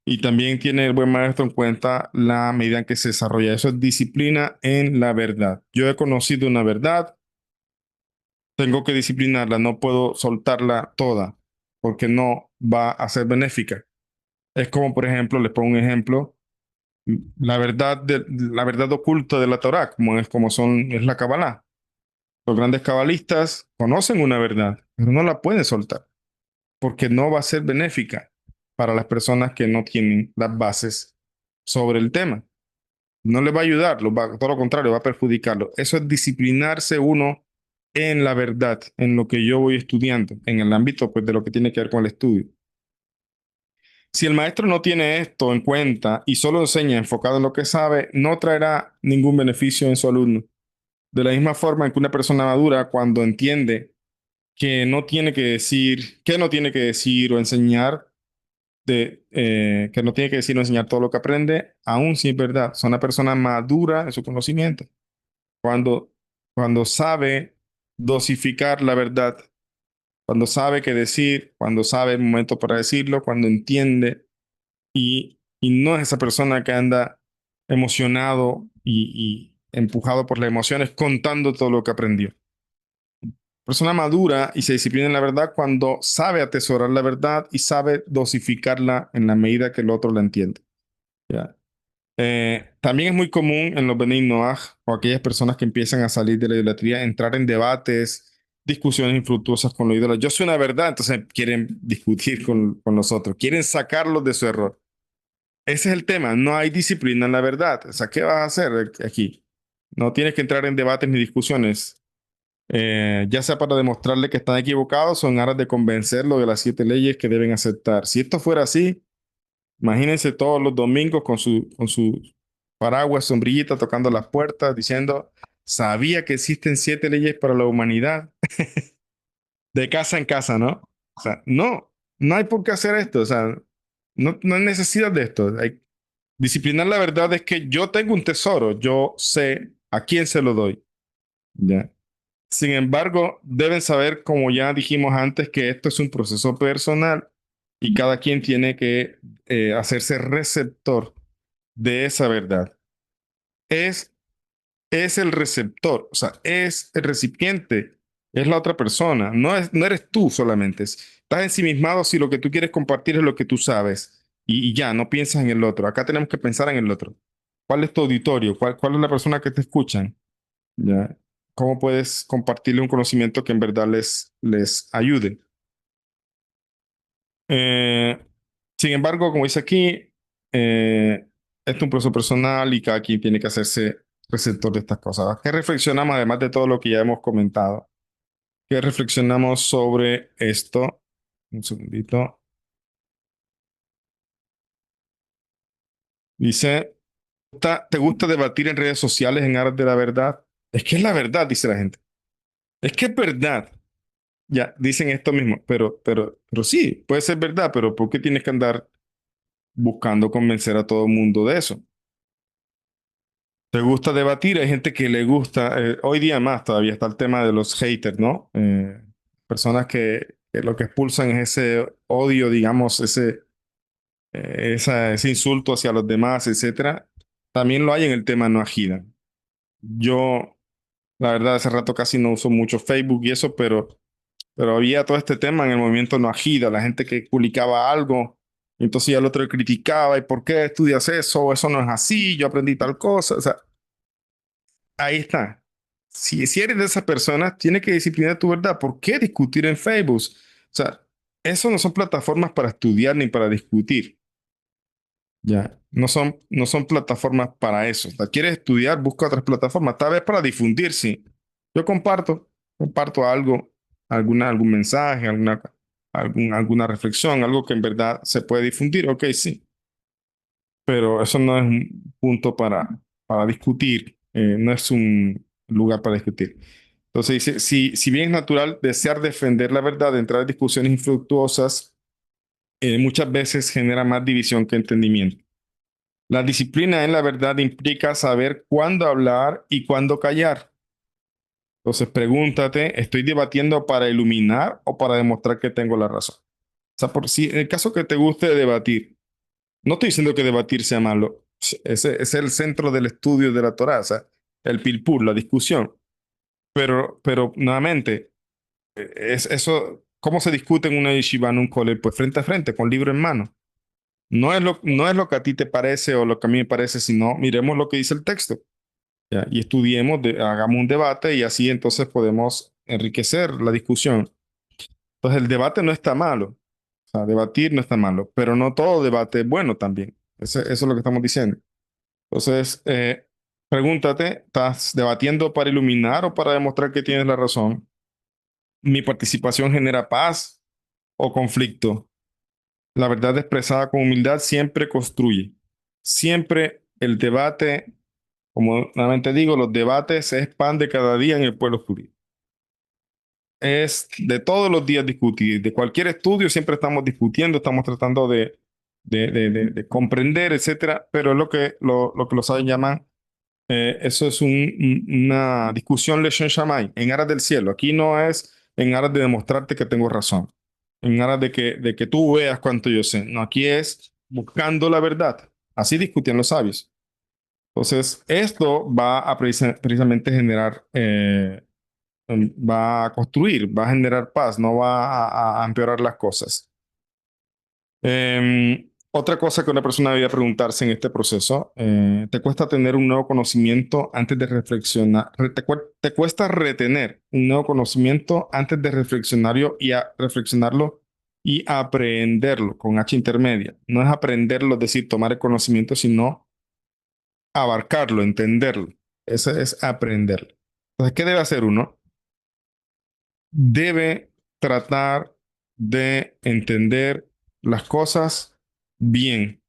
Y también tiene el buen maestro en cuenta la medida en que se desarrolla. Eso es disciplina en la verdad. Yo he conocido una verdad, tengo que disciplinarla, no puedo soltarla toda. porque no va a ser benéfica. Es como, por ejemplo, les pongo un ejemplo, la verdad oculta de la Torá, es la Kabbalah. Los grandes cabalistas conocen una verdad, pero no la pueden soltar, porque no va a ser benéfica para las personas que no tienen las bases sobre el tema. No le va a ayudar, todo lo contrario, va a perjudicarlo. Eso es disciplinarse uno en la verdad, en lo que yo voy estudiando, en el ámbito pues, de lo que tiene que ver con el estudio. Si el maestro no tiene esto en cuenta y solo enseña enfocado en lo que sabe, no traerá ningún beneficio en su alumno. De la misma forma en que una persona madura, cuando entiende que no tiene que decir o enseñar, que no tiene que decir o enseñar todo lo que aprende, aún si es verdad, es una persona madura en su conocimiento. Cuando, cuando sabe dosificar la verdad, cuando sabe qué decir, cuando sabe el momento para decirlo, cuando entiende y no es esa persona que anda emocionado y empujado por las emociones contando todo lo que aprendió. Persona madura y se disciplina en la verdad cuando sabe atesorar la verdad y sabe dosificarla en la medida que el otro la entiende. ¿Ya? También es muy común en los Bnei Noach o aquellas personas que empiezan a salir de la idolatría entrar en debates, discusiones infructuosas con los ídolos. Yo soy una verdad, entonces quieren discutir con los otros, quieren sacarlos de su error. Ese es el tema, no hay disciplina en la verdad. O sea, ¿qué vas a hacer aquí? No tienes que entrar en debates ni discusiones, ya sea para demostrarle que están equivocados o en aras de convencerlo de las 7 leyes que deben aceptar. Si esto fuera así, imagínense todos los domingos con su paraguas, sombrillita, tocando las puertas, diciendo, sabía que existen 7 leyes para la humanidad, de casa en casa, ¿no? O sea, no hay por qué hacer esto, o sea, no hay necesidad de esto. Disciplinar la verdad es que yo tengo un tesoro, yo sé a quién se lo doy, ¿ya? Sin embargo, deben saber, como ya dijimos antes, que esto es un proceso personal y cada quien tiene que hacerse receptor de esa verdad. Es, es el receptor, o sea, es el recipiente, es la otra persona, no eres tú solamente. Estás ensimismado si lo que tú quieres compartir es lo que tú sabes y ya, no piensas en el otro. Acá tenemos que pensar en el otro. ¿Cuál es tu auditorio? ¿Cuál es la persona que te escuchan? ¿Ya? ¿Cómo puedes compartirle un conocimiento que en verdad les ayude? Eh, Sin embargo, como dice aquí, esto es un proceso personal y cada quien tiene que hacerse receptor de estas cosas. ¿Qué reflexionamos además de todo lo que ya hemos comentado? ¿Qué reflexionamos sobre esto? Un segundito. Dice, ¿te gusta debatir en redes sociales en aras de la verdad? Es que es la verdad, dice la gente. Es que es verdad. Ya, dicen esto mismo, pero sí, puede ser verdad, pero ¿por qué tienes que andar buscando convencer a todo el mundo de eso? ¿Te gusta debatir? Hay gente que le gusta, hoy día más todavía está el tema de los haters, ¿no? Personas que lo que expulsan es ese odio, digamos, ese insulto hacia los demás, etcétera. También lo hay en el tema no agida. Yo, la verdad, hace rato casi no uso mucho Facebook y eso, pero había todo este tema en el movimiento no agida, la gente que publicaba algo, y entonces ya el otro le criticaba, ¿y por qué estudias eso? Eso no es así, yo aprendí tal cosa. O sea, ahí está. Si eres de esas personas, tienes que disciplinar tu verdad. ¿Por qué discutir en Facebook? O sea, eso no son plataformas para estudiar ni para discutir. Ya, no son plataformas para eso. O sea, quieres estudiar, busca otras plataformas, tal vez para difundir, sí. Yo comparto algo, algún mensaje, alguna reflexión, algo que en verdad se puede difundir, ok, sí, pero eso no es un punto para discutir, no es un lugar para discutir. Entonces dice, si bien es natural desear defender la verdad, entrar en discusiones infructuosas, muchas veces genera más división que entendimiento. La disciplina en la verdad implica saber cuándo hablar y cuándo callar. Entonces pregúntate, ¿estoy debatiendo para iluminar o para demostrar que tengo la razón? O sea, por si en el caso que te guste debatir, no estoy diciendo que debatir sea malo. Ese es el centro del estudio de la Torá, o sea, el pilpul, la discusión. Pero nuevamente, eso ¿cómo se discute en una yeshiva, en un cole? Pues frente a frente, con libro en mano. No es lo que a ti te parece o lo que a mí me parece, sino miremos lo que dice el texto, ¿ya? Y estudiemos, hagamos un debate y así entonces podemos enriquecer la discusión. Entonces el debate no está malo, o sea, debatir no está malo, pero no todo debate es bueno también. Eso es lo que estamos diciendo. Entonces, pregúntate, ¿estás debatiendo para iluminar o para demostrar que tienes la razón? ¿Mi participación genera paz o conflicto? La verdad expresada con humildad siempre construye. Siempre el debate, como nuevamente digo, los debates es pan de cada día en el pueblo judío. Es de todos los días discutir. De cualquier estudio siempre estamos discutiendo, estamos tratando de comprender, etcétera. Pero es lo que los sabios llaman, eso es una discusión Leshen Shammai, en aras del cielo. Aquí no es en aras de demostrarte que tengo razón, en aras de que tú veas cuánto yo sé. No, aquí es buscando la verdad. Así discutían los sabios. Entonces, esto va a precisamente generar, va a construir, va a generar paz, no va a empeorar las cosas. Otra cosa que una persona debería preguntarse en este proceso, ¿te cuesta tener un nuevo conocimiento antes de reflexionar? ¿Te cuesta retener un nuevo conocimiento antes de reflexionarlo y aprenderlo con H intermedia? No es aprenderlo, es decir, tomar el conocimiento, sino abarcarlo, entenderlo. Eso es aprenderlo. Entonces, ¿qué debe hacer uno? Debe tratar de entender las cosas bien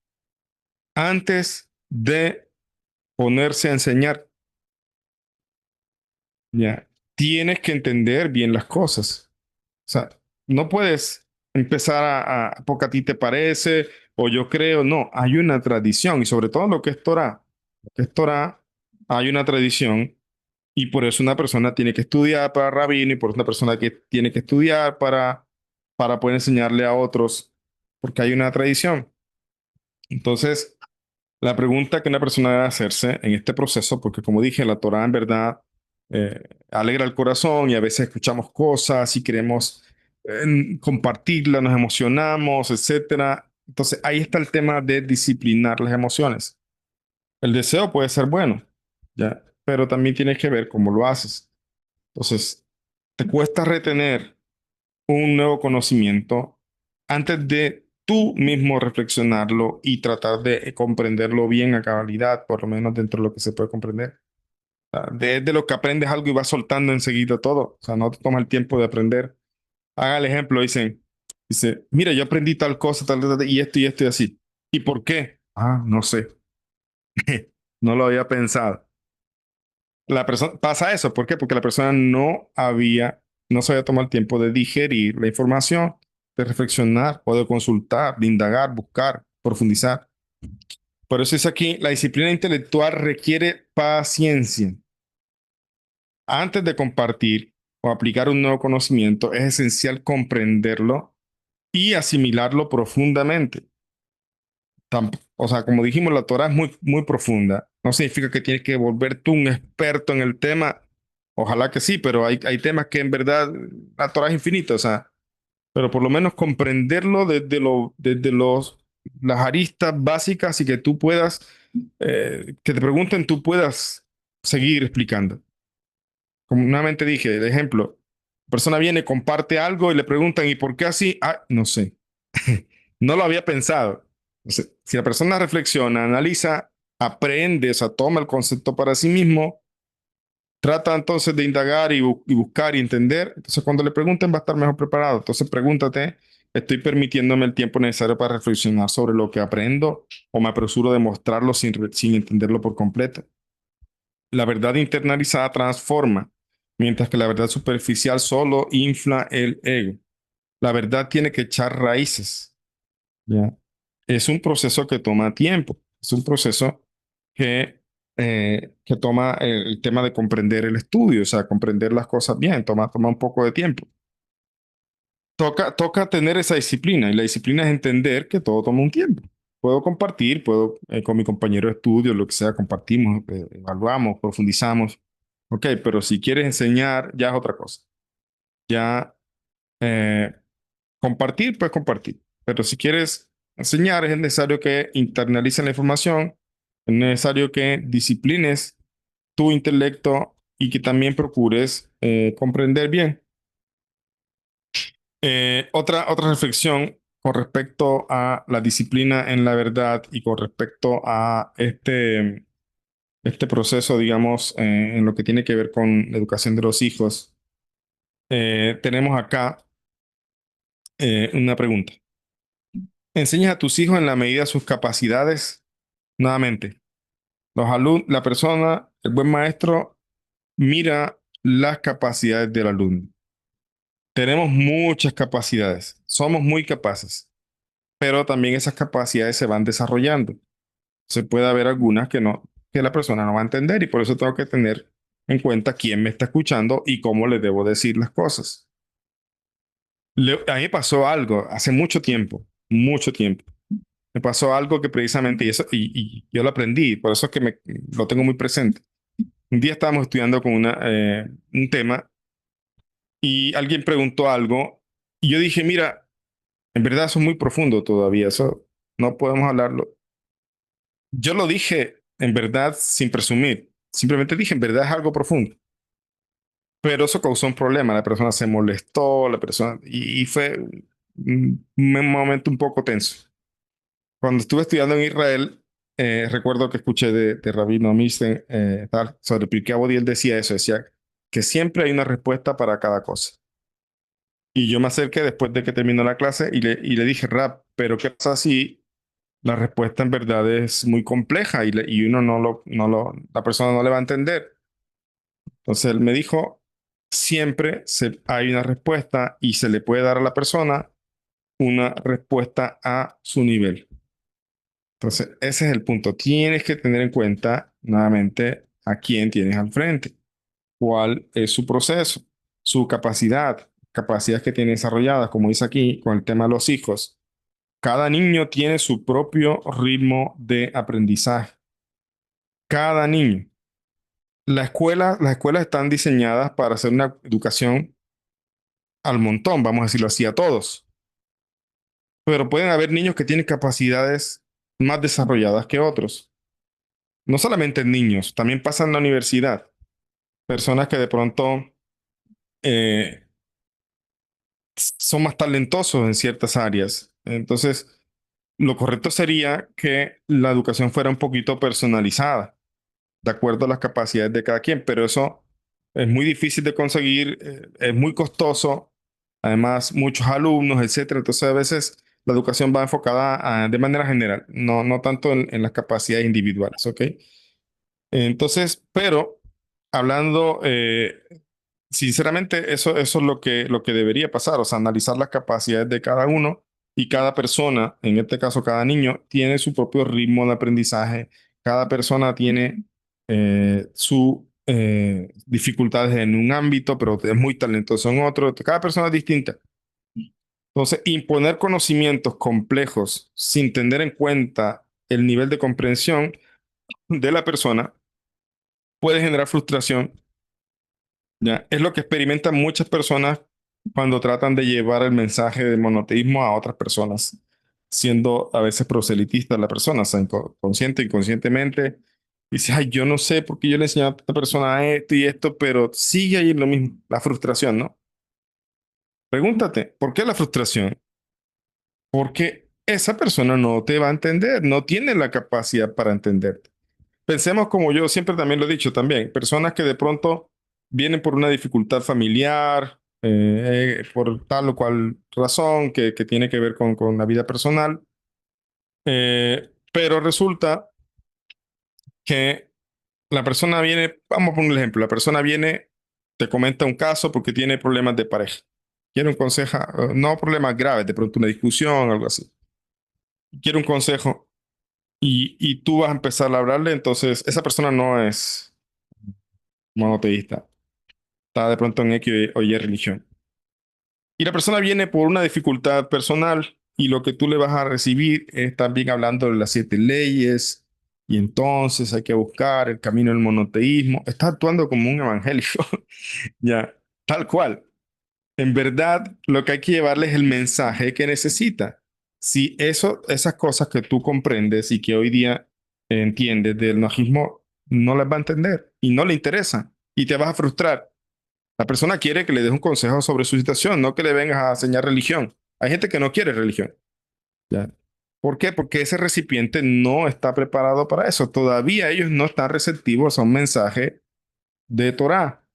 antes de ponerse a enseñar. Ya, tienes que entender bien las cosas. O sea, no puedes empezar porque a ti te parece o yo creo, no, hay una tradición y sobre todo lo que es Torah. Lo que es Torah, hay una tradición y por eso una persona tiene que estudiar para rabino y por eso una persona que tiene que estudiar para poder enseñarle a otros, porque hay una tradición. Entonces, la pregunta que una persona debe hacerse en este proceso, porque como dije, la Torah en verdad alegra el corazón y a veces escuchamos cosas y queremos compartirlas, nos emocionamos, etcétera. Entonces, ahí está el tema de disciplinar las emociones. El deseo puede ser bueno, ¿ya? Pero también tienes que ver cómo lo haces. Entonces, te cuesta retener un nuevo conocimiento antes de tú mismo reflexionarlo y tratar de comprenderlo bien a cabalidad, por lo menos dentro de lo que se puede comprender. O sea, de lo que aprendes algo y vas soltando enseguida todo. O sea, no te toma el tiempo de aprender. Haga el ejemplo, dice, mira, yo aprendí tal cosa, tal, y esto y así. ¿Y por qué? Ah, no sé. No lo había pensado. La persona pasa eso, ¿por qué? Porque la persona no se había tomado el tiempo de digerir la información, de reflexionar o de consultar, de indagar, buscar, profundizar. Por eso es aquí, la disciplina intelectual requiere paciencia. Antes de compartir o aplicar un nuevo conocimiento, es esencial comprenderlo y asimilarlo profundamente. O sea, como dijimos, la Torah es muy profunda. No significa que tienes que volverte un experto en el tema. Ojalá que sí, pero hay temas que en verdad la Torah es infinita. O sea, pero por lo menos comprenderlo desde las aristas básicas y que tú puedas, que te pregunten, tú puedas seguir explicando. Como nuevamente dije, el ejemplo, la persona viene, comparte algo y le preguntan, ¿y por qué así? Ah, no sé. No lo había pensado. Entonces, si la persona reflexiona, analiza, aprende, o sea, toma el concepto para sí mismo, trata entonces de indagar y buscar y entender, entonces cuando le pregunten va a estar mejor preparado. Entonces pregúntate, ¿estoy permitiéndome el tiempo necesario para reflexionar sobre lo que aprendo o me apresuro de mostrarlo sin entenderlo por completo? La verdad internalizada transforma, mientras que la verdad superficial solo infla el ego. La verdad tiene que echar raíces. ¿Ya? Es un proceso que toma tiempo, es un proceso que toma el tema de comprender el estudio, o sea, comprender las cosas bien, toma un poco de tiempo. Toca tener esa disciplina y la disciplina es entender que todo toma un tiempo. Puedo compartir, puedo con mi compañero de estudio, lo que sea, compartimos, evaluamos, profundizamos. Ok, pero si quieres enseñar, ya es otra cosa. Ya Compartir, pues compartir. Pero si quieres enseñar, es necesario que internalices la información, es necesario que disciplines tu intelecto y que también procures comprender bien. Otra reflexión con respecto a la disciplina en la verdad y con respecto a este proceso, digamos, en lo que tiene que ver con la educación de los hijos. Tenemos acá una pregunta. ¿Enseñas a tus hijos en la medida de sus capacidades? Nuevamente, la persona, el buen maestro, mira las capacidades del alumno. Tenemos muchas capacidades, somos muy capaces, pero también esas capacidades se van desarrollando. Se puede haber algunas que no, que la persona no va a entender y por eso tengo que tener en cuenta quién me está escuchando y cómo le debo decir las cosas. A mí me pasó algo hace mucho tiempo. Me pasó algo que precisamente, y yo lo aprendí, por eso es que lo tengo muy presente. Un día estábamos estudiando con un tema y alguien preguntó algo y yo dije, mira, en verdad eso es muy profundo todavía, eso no podemos hablarlo. Yo lo dije en verdad sin presumir, simplemente dije, en verdad es algo profundo, pero eso causó un problema, la persona se molestó, y fue un momento un poco tenso. Cuando estuve estudiando en Israel, recuerdo que escuché de Rabino Misten sobre Pirkei Avot y él decía eso, decía que siempre hay una respuesta para cada cosa. Y yo me acerqué después de que terminó la clase y le dije, Rab, pero ¿qué pasa si la respuesta en verdad es muy compleja y uno la persona no le va a entender? Entonces él me dijo, siempre hay una respuesta y se le puede dar a la persona una respuesta a su nivel. Entonces, ese es el punto. Tienes que tener en cuenta nuevamente a quién tienes al frente, cuál es su proceso, su capacidad, capacidades que tiene desarrolladas, como dice aquí con el tema de los hijos. Cada niño tiene su propio ritmo de aprendizaje. Cada niño. Las escuelas están diseñadas para hacer una educación al montón, vamos a decirlo así, a todos. Pero pueden haber niños que tienen capacidades más desarrolladas que otros. No solamente en niños, también pasa en la universidad. Personas que de pronto eh, son más talentosos en ciertas áreas. Entonces, lo correcto sería que la educación fuera un poquito personalizada, de acuerdo a las capacidades de cada quien, pero eso es muy difícil de conseguir, es muy costoso, además muchos alumnos, etcétera. Entonces, a veces la educación va enfocada de manera general, no tanto en las capacidades individuales, ¿ok? Entonces, pero hablando, sinceramente, eso es lo que debería pasar, o sea, analizar las capacidades de cada uno y cada persona, en este caso cada niño, tiene su propio ritmo de aprendizaje, cada persona tiene sus dificultades en un ámbito, pero es muy talentoso en otro, cada persona es distinta. Entonces, imponer conocimientos complejos sin tener en cuenta el nivel de comprensión de la persona puede generar frustración. Ya, es lo que experimentan muchas personas cuando tratan de llevar el mensaje del monoteísmo a otras personas, siendo a veces proselitista la persona, o sea, consciente, inconscientemente. Dice, ay, yo no sé por qué yo le enseñé a esta persona esto y esto, pero sigue ahí lo mismo, la frustración, ¿no? Pregúntate, ¿por qué la frustración? Porque esa persona no te va a entender, no tiene la capacidad para entenderte. Pensemos como yo siempre también lo he dicho también, personas que de pronto vienen por una dificultad familiar, por tal o cual razón que tiene que ver con la vida personal, pero resulta que la persona viene, vamos a poner un ejemplo, la persona viene, te comenta un caso porque tiene problemas de pareja. Quiere un consejo, no problemas graves, de pronto una discusión, algo así. Quiere un consejo y tú vas a empezar a hablarle, entonces esa persona no es monoteísta, está de pronto en X o Y religión. Y la persona viene por una dificultad personal y lo que tú le vas a recibir es también hablando de las 7 leyes y entonces hay que buscar el camino del monoteísmo. Está actuando como un evangélico, ya, tal cual. En verdad, lo que hay que llevarle es el mensaje que necesita. Si esas cosas que tú comprendes y que hoy día entiendes del nojismo, no las va a entender y no le interesa y te vas a frustrar. La persona quiere que le des un consejo sobre su situación, no que le vengas a enseñar religión. Hay gente que no quiere religión. ¿Ya? ¿Por qué? Porque ese recipiente no está preparado para eso. Todavía ellos no están receptivos a un mensaje de Torah,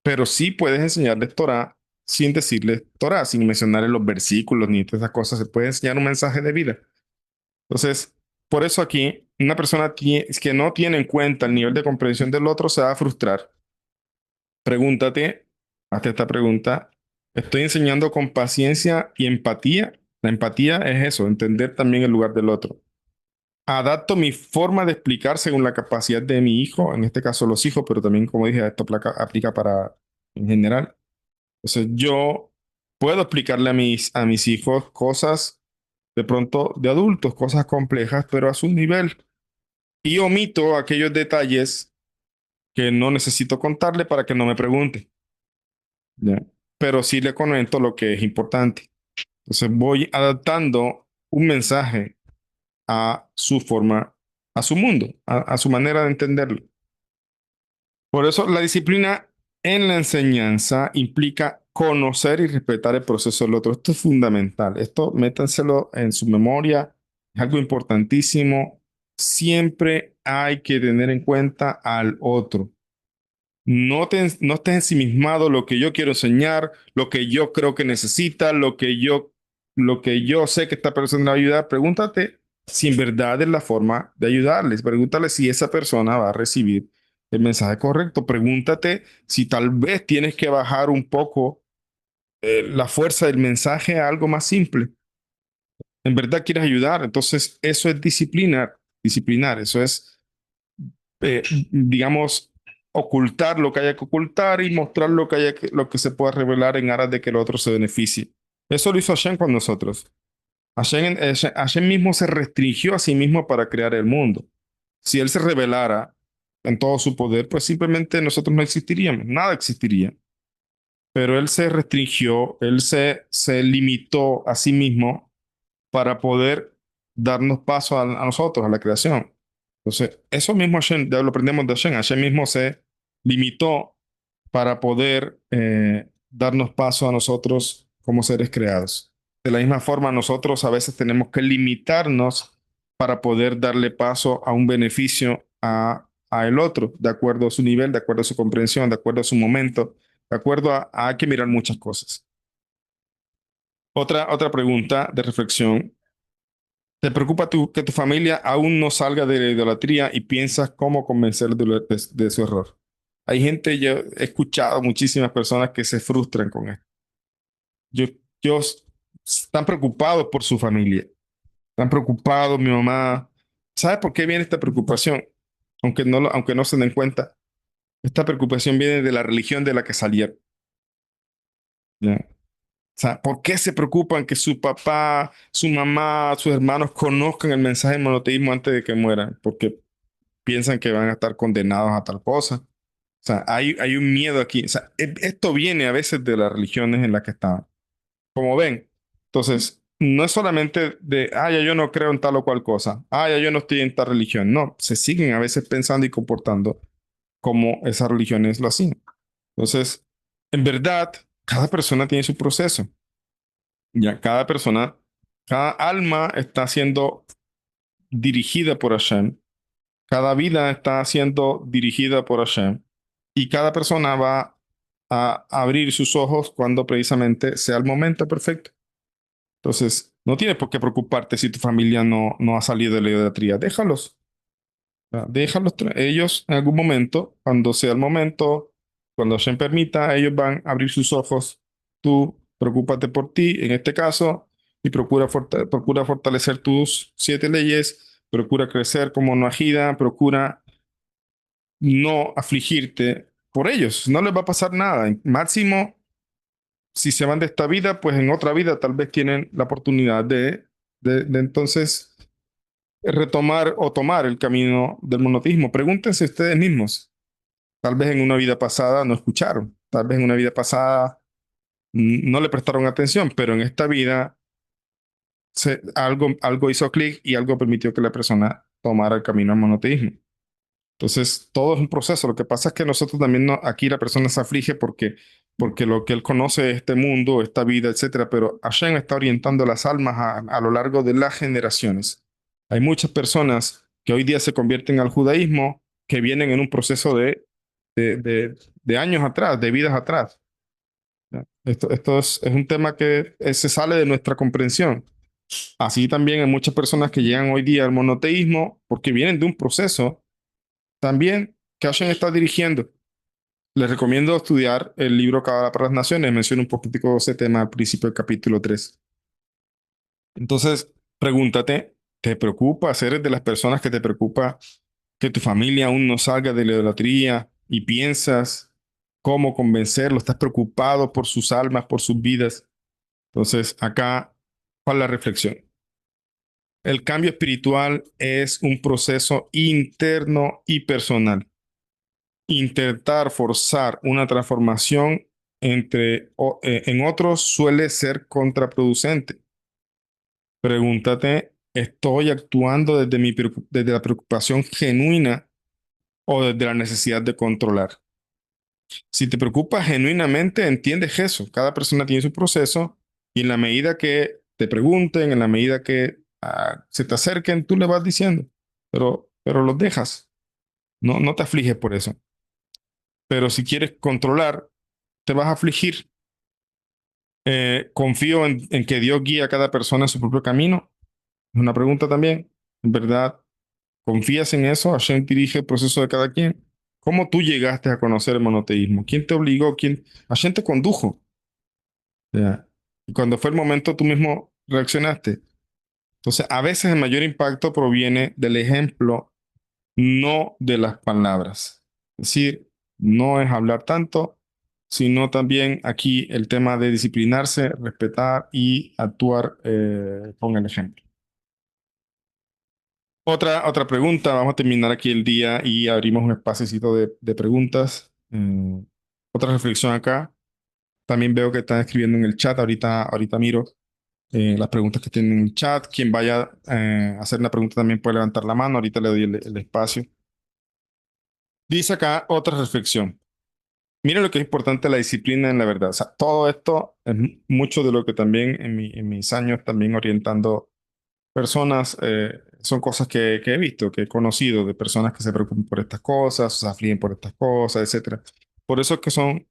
pero sí puedes enseñarles Torah sin decirles Torah, sin mencionarles los versículos ni todas esas cosas. Se puede enseñar un mensaje de vida. Entonces, por eso aquí, una persona que no tiene en cuenta el nivel de comprensión del otro se va a frustrar. Pregúntate, hazte esta pregunta. ¿Estoy enseñando con paciencia y empatía? La empatía es eso, entender también el lugar del otro. Adapto mi forma de explicar según la capacidad de mi hijo, en este caso los hijos, pero también, como dije, esto aplica para en general. Entonces, yo puedo explicarle a mis hijos cosas de pronto de adultos, cosas complejas, pero a su nivel. Y omito aquellos detalles que no necesito contarle para que no me pregunte. ¿Ya? Pero sí le comento lo que es importante. Entonces, voy adaptando un mensaje a su forma, a su mundo, a su manera de entenderlo. Por eso la disciplina en la enseñanza implica conocer y respetar el proceso del otro. Esto es fundamental. Esto métanselo en su memoria. Es algo importantísimo. Siempre hay que tener en cuenta al otro. No estés ensimismado lo que yo quiero enseñar, lo que yo creo que necesita, lo que yo sé que esta persona va a ayudar. Pregúntate si en verdad es la forma de ayudarles. Pregúntale si esa persona va a recibir el mensaje correcto. Pregúntate si tal vez tienes que bajar un poco la fuerza del mensaje a algo más simple. En verdad quieres ayudar. Entonces, eso es disciplinar. Disciplinar, eso es eh, digamos, ocultar lo que haya que ocultar y mostrar lo que se pueda revelar en aras de que el otro se beneficie. Eso lo hizo Hashem con nosotros. Hashem mismo se restringió a sí mismo para crear el mundo. Si él se revelara en todo su poder, pues simplemente nosotros no existiríamos, nada existiría. Pero él se restringió, se limitó a sí mismo para poder darnos paso a nosotros, a la creación. Entonces, eso mismo Hashem, ya lo aprendemos de Hashem. Hashem mismo se limitó para poder darnos paso a nosotros como seres creados. De la misma forma, nosotros a veces tenemos que limitarnos para poder darle paso a un beneficio a el otro, de acuerdo a su nivel, de acuerdo a su comprensión, de acuerdo a su momento, de acuerdo hay que mirar muchas cosas. Otra pregunta de reflexión. ¿Te preocupa que tu familia aún no salga de la idolatría y piensas cómo convencerlos de su error? Hay gente, yo he escuchado muchísimas personas que se frustran con esto. Yo, están preocupados por su familia, están preocupados, mi mamá. ¿Sabe por qué viene esta preocupación? Aunque no se den cuenta, esta preocupación viene de la religión de la que salieron. ¿Ya? O sea, ¿por qué se preocupan que su papá, su mamá, sus hermanos conozcan el mensaje del monoteísmo antes de que mueran? Porque piensan que van a estar condenados a tal cosa. O sea, hay un miedo aquí. O sea, esto viene a veces de las religiones en las que estaban. Como ven, entonces, no es solamente de, ya yo no creo en tal o cual cosa, ya yo no estoy en tal religión. No, se siguen a veces pensando y comportando como esas religiones lo hacían. Entonces, en verdad, cada persona tiene su proceso. Ya cada persona, cada alma está siendo dirigida por Hashem. Cada vida está siendo dirigida por Hashem y cada persona va a abrir sus ojos cuando precisamente sea el momento perfecto. Entonces, no tienes por qué preocuparte si tu familia no ha salido de la idolatría. Déjalos. Déjalos. Ellos en algún momento, cuando sea el momento, cuando Hashem permita, ellos van a abrir sus ojos. Tú preocúpate por ti, en este caso, y procura fortalecer tus 7 leyes, procura crecer como Noajida, procura no afligirte por ellos, no les va a pasar nada. Máximo, si se van de esta vida, pues en otra vida tal vez tienen la oportunidad de entonces retomar o tomar el camino del monoteísmo. Pregúntense ustedes mismos, tal vez en una vida pasada no escucharon, tal vez en una vida pasada no le prestaron atención, pero en esta vida algo hizo clic y algo permitió que la persona tomara el camino al monoteísmo. Entonces, todo es un proceso. Lo que pasa es que nosotros también, aquí la persona se aflige porque lo que él conoce es este mundo, esta vida, etcétera, pero Hashem está orientando las almas a lo largo de las generaciones. Hay muchas personas que hoy día se convierten al judaísmo que vienen en un proceso de, de, de años atrás, de vidas atrás. ¿Ya? Esto es un tema que se sale de nuestra comprensión. Así también hay muchas personas que llegan hoy día al monoteísmo porque vienen de un proceso también que Hashem está dirigiendo. Les recomiendo estudiar el libro Cábala para las Naciones. Menciono un poquitico ese tema al principio del capítulo 3. Entonces, pregúntate, ¿te preocupa? ¿Eres de las personas que te preocupa que tu familia aún no salga de la idolatría y piensas cómo convencerlo? ¿Estás preocupado por sus almas, por sus vidas? Entonces, acá, ¿cuál es la reflexión? El cambio espiritual es un proceso interno y personal. Intentar forzar una transformación en otros suele ser contraproducente. Pregúntate, ¿estoy actuando desde la preocupación genuina o desde la necesidad de controlar? Si te preocupa genuinamente, entiendes eso. Cada persona tiene su proceso y en la medida que te pregunten, en la medida que se te acerquen, tú le vas diciendo, pero los dejas. No te afliges por eso. Pero si quieres controlar, te vas a afligir. Confío en que Dios guía a cada persona en su propio camino. Es una pregunta también. ¿En verdad confías en eso? Hashem dirige el proceso de cada quien. ¿Cómo tú llegaste a conocer el monoteísmo? ¿Quién te obligó? Hashem te condujo. Ya. Y cuando fue el momento, tú mismo reaccionaste. Entonces, a veces el mayor impacto proviene del ejemplo, no de las palabras. Es decir, no es hablar tanto, sino también aquí el tema de disciplinarse, respetar y actuar con el ejemplo. Otra pregunta, vamos a terminar aquí el día y abrimos un espacito de preguntas. Otra reflexión acá. También veo que están escribiendo en el chat, ahorita miro las preguntas que tienen en el chat. Quien vaya a hacer una pregunta también puede levantar la mano, ahorita le doy el espacio. Dice acá otra reflexión. Mira lo que es importante la disciplina en la verdad. O sea, todo esto es mucho de lo que también en mis años también orientando personas, son cosas que he visto, que he conocido de personas que se preocupan por estas cosas, se afligen por estas cosas, etcétera. Por eso es que son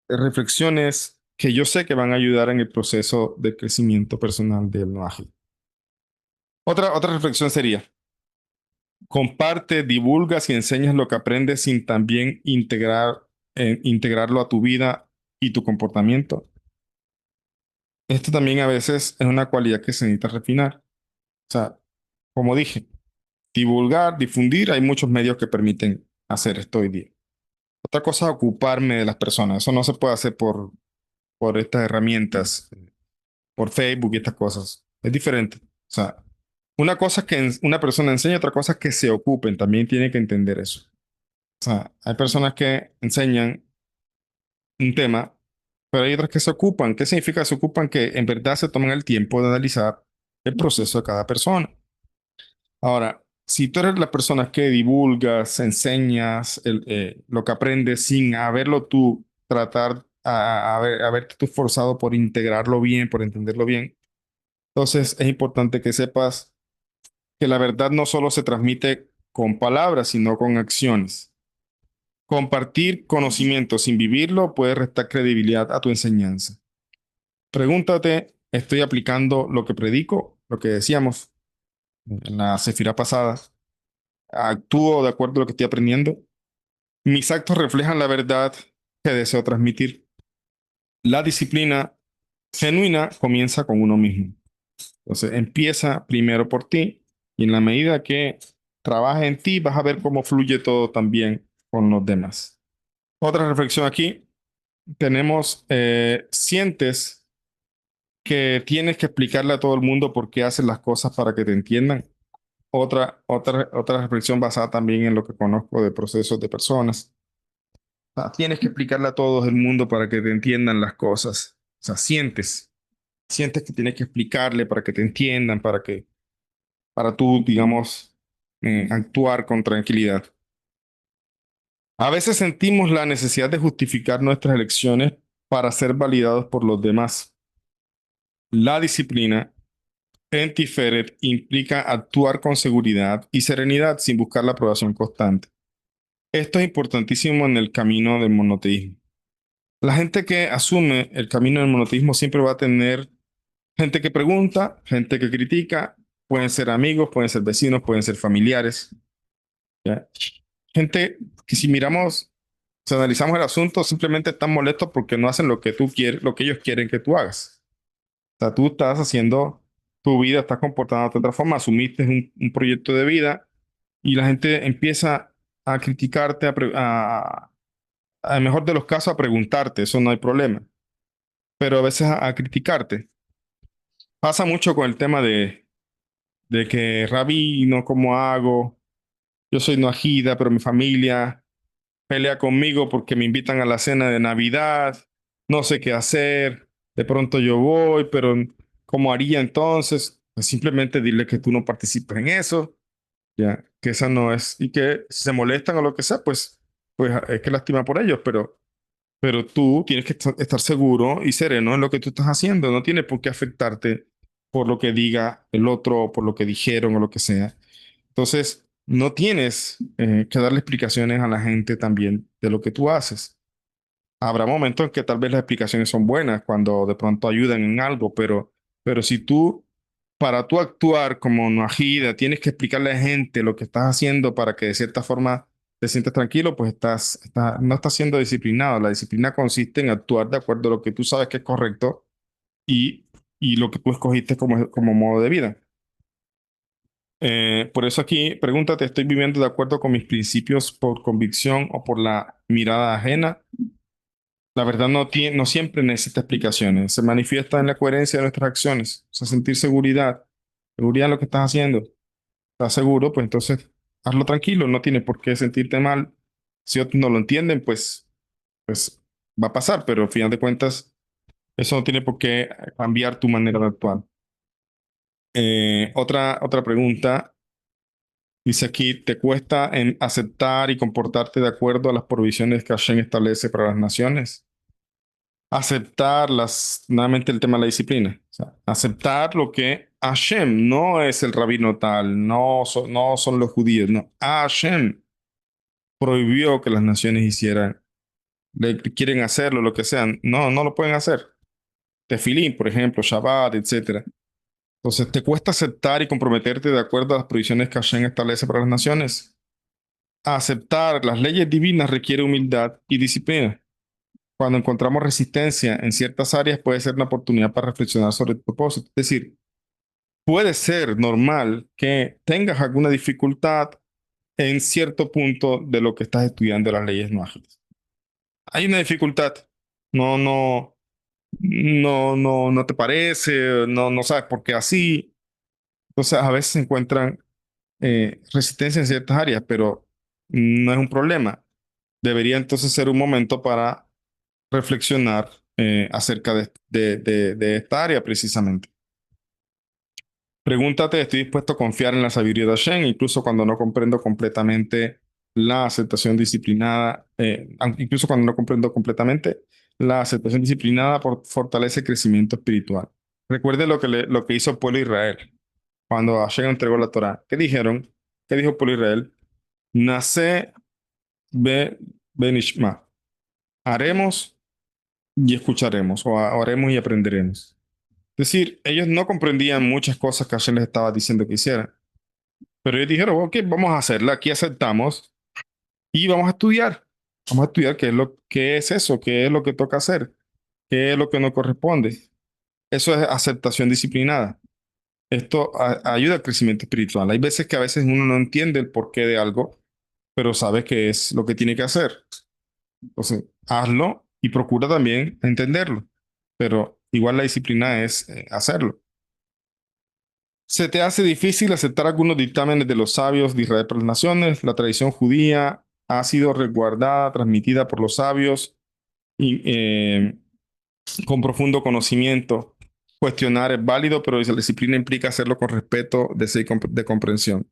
reflexiones que yo sé que van a ayudar en el proceso de crecimiento personal del no ágil. Otra reflexión sería, comparte, divulgas y enseñas lo que aprendes sin también integrarlo a tu vida y tu comportamiento. Esto también a veces es una cualidad que se necesita refinar. O sea, como dije, divulgar, difundir, hay muchos medios que permiten hacer esto hoy día. Otra cosa es ocuparme de las personas. Eso no se puede hacer por estas herramientas, por Facebook y estas cosas. Es diferente. O sea, una cosa es que una persona enseña, otra cosa es que se ocupen. También tiene que entender eso. O sea, hay personas que enseñan un tema, pero hay otras que se ocupan. ¿Qué significa se ocupan? Que en verdad se toman el tiempo de analizar el proceso de cada persona. Ahora, si tú eres la persona que divulgas, enseñas lo que aprendes sin haberlo tú, tratar haberte tú forzado por integrarlo bien, por entenderlo bien, entonces es importante que sepas que la verdad no solo se transmite con palabras, sino con acciones. Compartir conocimiento sin vivirlo puede restar credibilidad a tu enseñanza. Pregúntate, ¿estoy aplicando lo que predico? Lo que decíamos en la sefirá pasada. ¿Actúo de acuerdo a lo que estoy aprendiendo? Mis actos reflejan la verdad que deseo transmitir. La disciplina genuina comienza con uno mismo. Entonces, empieza primero por ti y en la medida que trabajes en ti, vas a ver cómo fluye todo también con los demás. Otra reflexión aquí. Tenemos, sientes que tienes que explicarle a todo el mundo por qué haces las cosas para que te entiendan. Otra reflexión basada también en lo que conozco de procesos de personas. Tienes que explicarle a todo el mundo para que te entiendan las cosas. O sea, sientes que tienes que explicarle para que te entiendan, para tú, digamos, actuar con tranquilidad. A veces sentimos la necesidad de justificar nuestras elecciones para ser validados por los demás. La disciplina en Tiferet implica actuar con seguridad y serenidad sin buscar la aprobación constante. Esto es importantísimo en el camino del monoteísmo. La gente que asume el camino del monoteísmo siempre va a tener gente que pregunta, gente que critica, pueden ser amigos, pueden ser vecinos, pueden ser familiares, ¿ya? Gente que si miramos, si analizamos el asunto, simplemente están molestos porque no hacen lo que tú quieres, lo que ellos quieren que tú hagas. O sea, tú estás haciendo tu vida, estás comportándote de otra forma, asumiste un proyecto de vida y la gente empieza a criticarte, a mejor de los casos, a preguntarte, eso no hay problema, pero a veces a criticarte. Pasa mucho con el tema de que, Rabino, ¿cómo hago? Yo soy Noajida, pero mi familia pelea conmigo porque me invitan a la cena de Navidad, no sé qué hacer, de pronto yo voy, pero ¿cómo haría entonces? Pues simplemente dile que tú no participes en eso, ya, que esa no es, y que si se molestan o lo que sea, pues es que lástima por ellos, pero tú tienes que estar seguro y sereno en lo que tú estás haciendo, no tiene por qué afectarte por lo que diga el otro, o por lo que dijeron o lo que sea. Entonces, no tienes que darle explicaciones a la gente también de lo que tú haces. Habrá momentos en que tal vez las explicaciones son buenas cuando de pronto ayudan en algo, pero si tú, para tú actuar como Noajida, tienes que explicarle a la gente lo que estás haciendo para que de cierta forma te sientas tranquilo, pues no estás siendo disciplinado. La disciplina consiste en actuar de acuerdo a lo que tú sabes que es correcto y, y lo que tú escogiste como modo de vida. Por eso aquí, pregúntate, ¿estoy viviendo de acuerdo con mis principios por convicción o por la mirada ajena? La verdad no siempre necesita explicaciones. Se manifiesta en la coherencia de nuestras acciones. O sea, sentir seguridad en lo que estás haciendo. ¿Estás seguro? Pues entonces hazlo tranquilo, no tienes por qué sentirte mal. Si otros no lo entienden, pues va a pasar, pero al final de cuentas, eso no tiene por qué cambiar tu manera de actuar. Otra pregunta. Dice aquí, ¿te cuesta en aceptar y comportarte de acuerdo a las provisiones que Hashem establece para las naciones? Aceptar nuevamente el tema de la disciplina. O sea, aceptar lo que Hashem no es el rabino tal, no son los judíos, no. Hashem prohibió que las naciones hicieran, quieren hacerlo, lo que sean. No lo pueden hacer. Tefilín, por ejemplo, Shabbat, etcétera. Entonces, ¿te cuesta aceptar y comprometerte de acuerdo a las provisiones que Hashem establece para las naciones? Aceptar las leyes divinas requiere humildad y disciplina. Cuando encontramos resistencia en ciertas áreas, puede ser una oportunidad para reflexionar sobre el propósito. Es decir, puede ser normal que tengas alguna dificultad en cierto punto de lo que estás estudiando las leyes no ágiles. Hay una dificultad. No, no, no te parece, no sabes por qué así. Entonces, a veces se encuentran resistencia en ciertas áreas, pero no es un problema. Debería entonces ser un momento para reflexionar acerca de esta área precisamente. Pregúntate, ¿estoy dispuesto a confiar en la sabiduría de Hashem, incluso cuando no comprendo completamente la aceptación disciplinada, incluso cuando no comprendo completamente la aceptación disciplinada fortalece el crecimiento espiritual? Recuerde lo que hizo el pueblo de Israel cuando Hashem entregó la Torá. ¿Qué dijeron? ¿Qué dijo el pueblo de Israel? Nace be benishma. Haremos y escucharemos, o haremos y aprenderemos. Es decir, ellos no comprendían muchas cosas que Hashem les estaba diciendo que hicieran, pero ellos dijeron, ok, vamos a hacerla, aquí aceptamos y vamos a estudiar. Vamos a estudiar qué es eso, qué es lo que toca hacer, qué es lo que nos corresponde. Eso es aceptación disciplinada. Esto ayuda al crecimiento espiritual. Hay veces que a veces uno no entiende el porqué de algo, pero sabe que es lo que tiene que hacer. Entonces, hazlo y procura también entenderlo. Pero igual la disciplina es hacerlo. ¿Se te hace difícil aceptar algunos dictámenes de los sabios de Israel para las naciones? La tradición judía ha sido resguardada, transmitida por los sabios y, con profundo conocimiento. Cuestionar es válido, pero la disciplina implica hacerlo con respeto, deseo y de comprensión.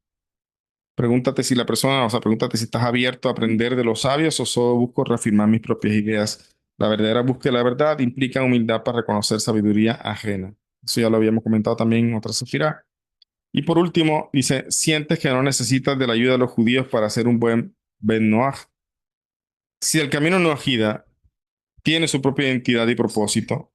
Pregúntate si la persona, o sea, pregúntate si estás abierto a aprender de los sabios o solo busco reafirmar mis propias ideas. La verdadera búsqueda de la verdad implica humildad para reconocer sabiduría ajena. Eso ya lo habíamos comentado también en otra sefirá. Y por último, dice, sientes que no necesitas de la ayuda de los judíos para ser un buen Ben Noach. Si el camino noajida tiene su propia identidad y propósito,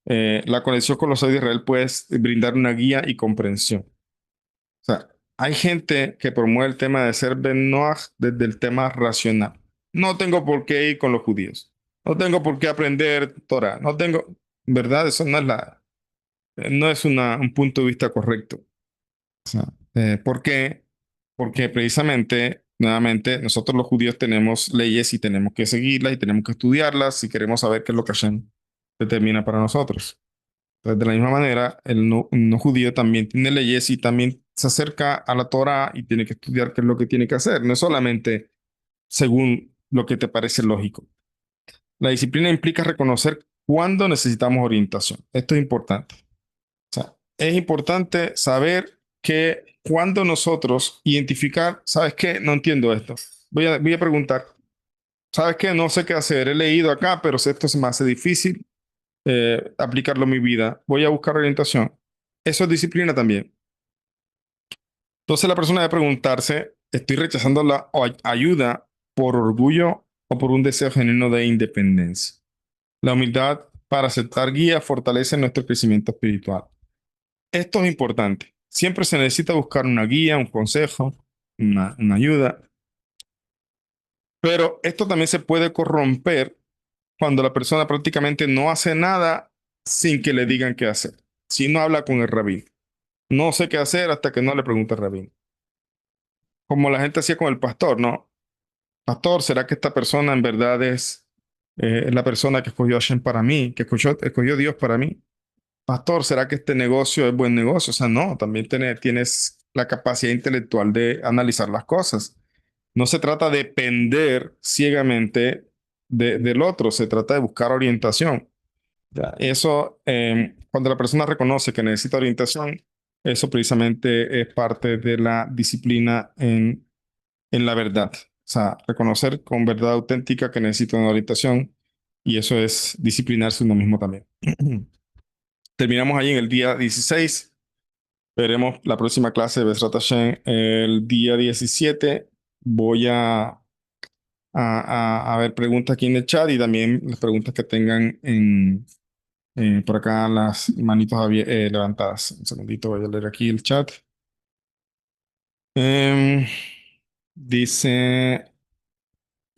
la conexión con los sabios de Israel puede brindar una guía y comprensión. O sea, hay gente que promueve el tema de ser Ben Noach desde el tema racional. No tengo por qué ir con los judíos. No tengo por qué aprender Torah. No tengo, ¿verdad? Eso no es un punto de vista correcto. O sea, ¿por qué? Porque precisamente, nuevamente, nosotros los judíos tenemos leyes y tenemos que seguirlas y tenemos que estudiarlas si queremos saber qué es lo que Hashem determina para nosotros. Entonces, de la misma manera, el no judío también tiene leyes y también se acerca a la Torah y tiene que estudiar qué es lo que tiene que hacer. No es solamente según lo que te parece lógico. La disciplina implica reconocer cuándo necesitamos orientación. Esto es importante. O sea, es importante saber que cuando nosotros identificar, ¿sabes qué? No entiendo esto. Voy a preguntar, ¿sabes qué? No sé qué hacer. He leído acá, pero esto se me hace difícil aplicarlo en mi vida. Voy a buscar orientación. Eso es disciplina también. Entonces la persona debe preguntarse, ¿estoy rechazando la ayuda por orgullo o por un deseo genuino de independencia? La humildad para aceptar guía fortalece nuestro crecimiento espiritual. Esto es importante. Siempre se necesita buscar una guía, un consejo, una ayuda, pero esto también se puede corromper cuando la persona prácticamente no hace nada sin que le digan qué hacer. Si no habla con el rabino. No sé qué hacer hasta que no le pregunte al rabino. Como la gente hacía con el pastor, ¿no? Pastor, ¿será que esta persona en verdad es la persona que escogió Hashem para mí, que escogió Dios para mí? Pastor, ¿será que este negocio es buen negocio? O sea, no, también tienes la capacidad intelectual de analizar las cosas. No se trata de depender ciegamente del otro, se trata de buscar orientación. Ya, eso, cuando la persona reconoce que necesita orientación, eso precisamente es parte de la disciplina en la verdad. O sea, reconocer con verdad auténtica que necesita una orientación y eso es disciplinarse uno mismo también. Terminamos ahí en el día 16. Veremos la próxima clase de Besrat Hashem el día 17. Voy a ver preguntas aquí en el chat y también las preguntas que tengan por acá las manitos levantadas. Un segundito, voy a leer aquí el chat. Em, dice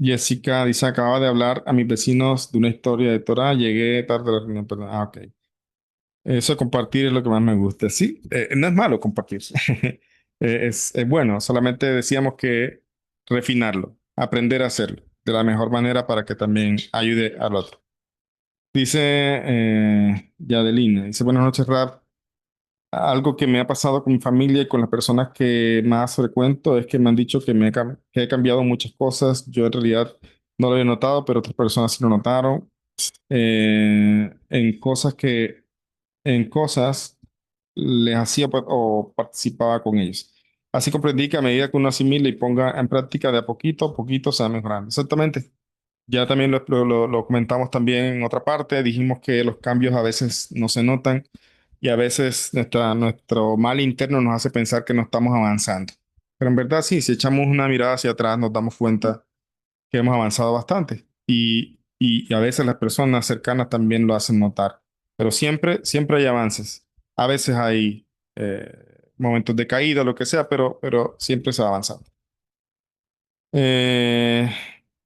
Jessica, dice, acaba de hablar a mis vecinos de una historia de Torah, llegué tarde a la reunión, perdón. Ah, ok. Eso de compartir es lo que más me gusta. Sí, no es malo compartir. Es bueno, solamente decíamos que refinarlo, aprender a hacerlo de la mejor manera para que también ayude al otro. Dice Yadelina, dice, buenas noches, Rap. Algo que me ha pasado con mi familia y con las personas que más frecuento es que me han dicho que he cambiado muchas cosas. Yo en realidad no lo he notado, pero otras personas sí lo notaron. En cosas en cosas les hacía o participaba con ellos. Así comprendí que a medida que uno asimile y ponga en práctica de a poquito se va mejorando. Exactamente. Ya también lo comentamos también en otra parte. Dijimos que los cambios a veces no se notan y a veces nuestro mal interno nos hace pensar que no estamos avanzando. Pero en verdad sí, si echamos una mirada hacia atrás nos damos cuenta que hemos avanzado bastante y a veces las personas cercanas también lo hacen notar. Pero siempre hay avances. A veces hay momentos de caída, lo que sea, pero siempre se va avanzando. Eh,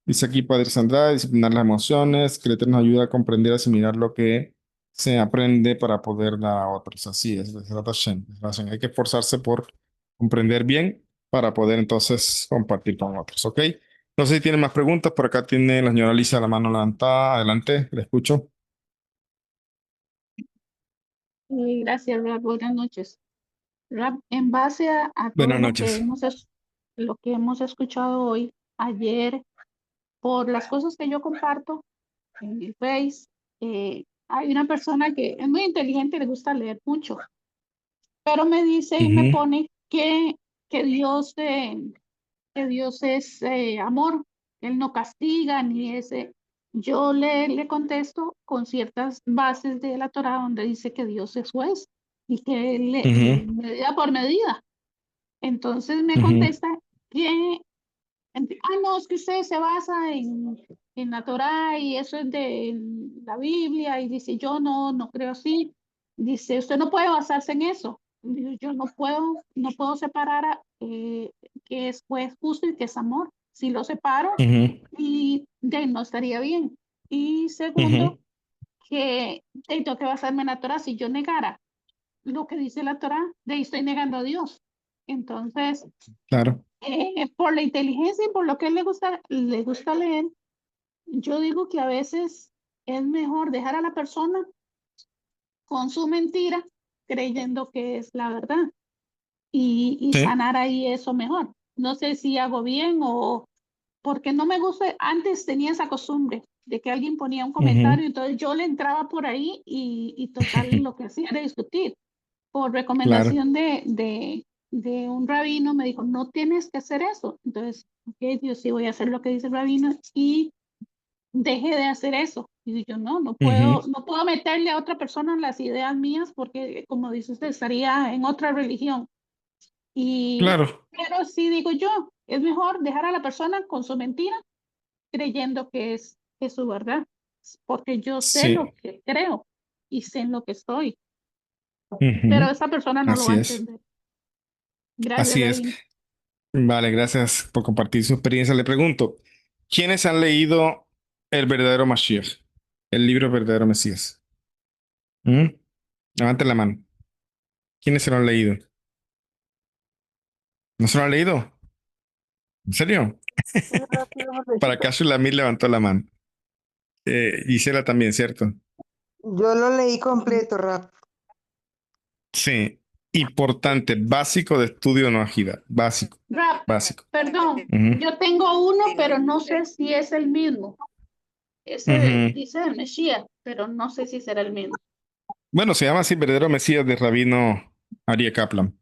Dice aquí Padre Sandra, disciplinar las emociones, que el Eterno nos ayuda a comprender, asimilar lo que se aprende para poder dar a otros. Así es, Bezrat Hashem, Bezrat Hashem. Hay que esforzarse por comprender bien para poder entonces compartir con otros, ¿ok? No sé si tienen más preguntas, por acá tiene la señora Lisa la mano levantada, adelante, le escucho. Gracias, Rab. Buenas noches. Rab, en base a todo Buenas noches. lo que hemos escuchado hoy, ayer, por las cosas que yo comparto en el Face hay una persona que es muy inteligente y le gusta leer mucho, pero me dice y me Ujú, pone que Dios, que Dios es amor, Él no castiga ni ese. Yo le contesto con ciertas bases de la Torah donde dice que Dios es juez y que Él ujú, medida por medida. Entonces me ujú, contesta que, no, es que usted se basa en la Torah y eso es de la Biblia y dice, yo no creo así. Dice, usted no puede basarse en eso. Digo, yo no puedo separar qué es juez justo y qué es amor. Si lo separo, ujú, y no estaría bien. Y segundo, ujú. que tengo que basarme en la Torah. Si yo negara lo que dice la Torah, de ahí estoy negando a Dios. Entonces, Claro. por la inteligencia y por lo que le gusta leer, yo digo que a veces es mejor dejar a la persona con su mentira creyendo que es la verdad y Sí. sanar ahí eso mejor. No sé si hago bien o porque no me gusta, antes tenía esa costumbre de que alguien ponía un Ujú. comentario, entonces yo le entraba por ahí y total lo que hacía era discutir. Por Claro. recomendación de un rabino, me dijo, no tienes que hacer eso. Entonces, ok, Dios, sí voy a hacer lo que dice el rabino y dejé de hacer eso. Y yo, no Ujú. puedo, no puedo meterle a otra persona las ideas mías porque, como dice usted, estaría en otra religión. Claro. Pero sí digo yo, es mejor dejar a la persona con su mentira creyendo que es su verdad, porque yo sé lo Sí. que creo y sé en lo que estoy, pero Ujú. esa persona no lo va a Así es. entender. Gracias, Así es. Rabino. Vale, gracias por compartir su experiencia. Le pregunto, ¿quiénes han leído El verdadero Mashiach? El libro Verdadero Mesías. ¿Mm? Levanten la mano. ¿Quiénes se lo han leído? ¿No se lo han leído? ¿En serio? Sí, rápido, Para Rafita. caso Lamir levantó la mano. Gisela también, ¿cierto? Yo lo leí completo, Rap. Sí. Importante, básico de estudio no agida. Básico, Rap, básico. perdón, Ujú, yo tengo uno, pero no sé si es el mismo. Ese ujú. dice de Mesías, pero no sé si será el mismo. Bueno, se llama así Verdadero Mesías de Rabino Aryeh Kaplan.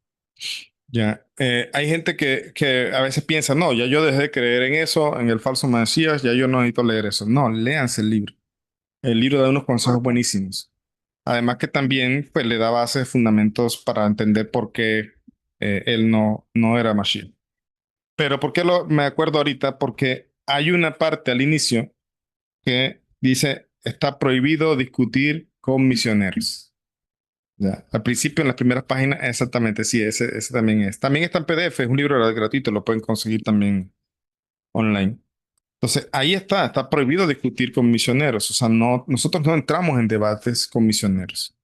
Ya, hay gente que a veces piensa, no, ya yo dejé de creer en eso, en el falso Mesías, ya yo no necesito leer eso. No, léanse el libro. El libro da unos consejos buenísimos. Además que también pues, le da bases, fundamentos para entender por qué él no era Mashiach. Pero ¿por qué me acuerdo ahorita? Porque hay una parte al inicio que dice, está prohibido discutir con misioneros. Ya. Al principio, en las primeras páginas, exactamente, sí, ese también es. También está en PDF, es un libro gratuito, lo pueden conseguir también online. Entonces, ahí está prohibido discutir con misioneros. O sea, no, nosotros no entramos en debates con misioneros.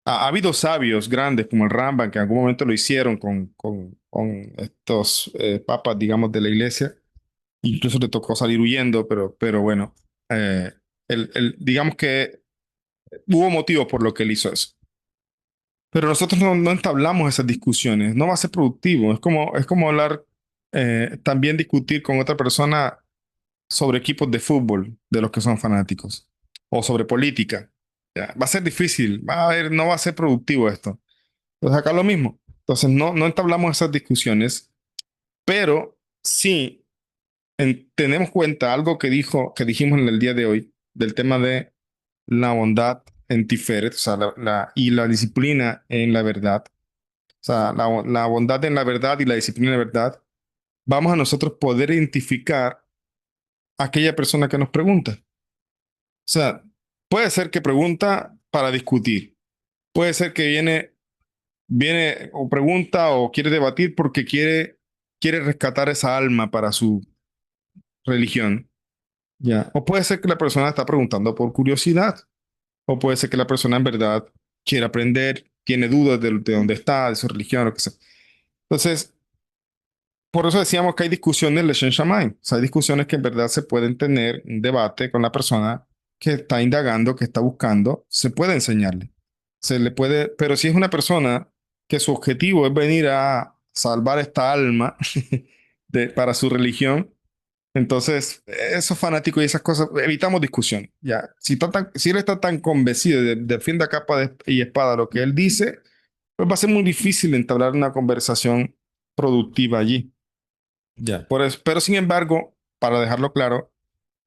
Ha habido sabios grandes como el Rambam que en algún momento lo hicieron con estos papas, digamos, de la iglesia. Incluso le tocó salir huyendo, pero bueno, eh, digamos que hubo motivos por lo que él hizo eso. Pero nosotros no entablamos esas discusiones, no va a ser productivo. Es como hablar, también discutir con otra persona sobre equipos de fútbol, de los que son fanáticos, o sobre política. Ya, va a ser difícil, no va a ser productivo esto. Entonces acá lo mismo. Entonces no entablamos esas discusiones, pero sí tenemos cuenta algo que dijimos en el día de hoy, del tema de la bondad en Tiferet, o sea, y la disciplina en la verdad. O sea, la bondad en la verdad y la disciplina en la verdad. Vamos a nosotros poder identificar a aquella persona que nos pregunta. O sea, puede ser que pregunta para discutir. Puede ser que viene o pregunta o quiere debatir porque quiere rescatar esa alma para su religión. Ya. O puede ser que la persona está preguntando por curiosidad. O puede ser que la persona en verdad quiere aprender, tiene dudas de dónde está, de su religión, lo que sea. Entonces, por eso decíamos que hay discusiones Leshen Shammai. O sea, hay discusiones que en verdad se pueden tener un debate con la persona que está indagando, que está buscando, se puede enseñarle. Se le puede, pero si es una persona que su objetivo es venir a salvar esta alma para su religión, Entonces, esos fanáticos y esas cosas, evitamos discusión. Ya, si él está tan convencido de defiende a capa y espada lo que él dice, pues va a ser muy difícil entablar una conversación productiva allí. Ya, pero sin embargo, para dejarlo claro,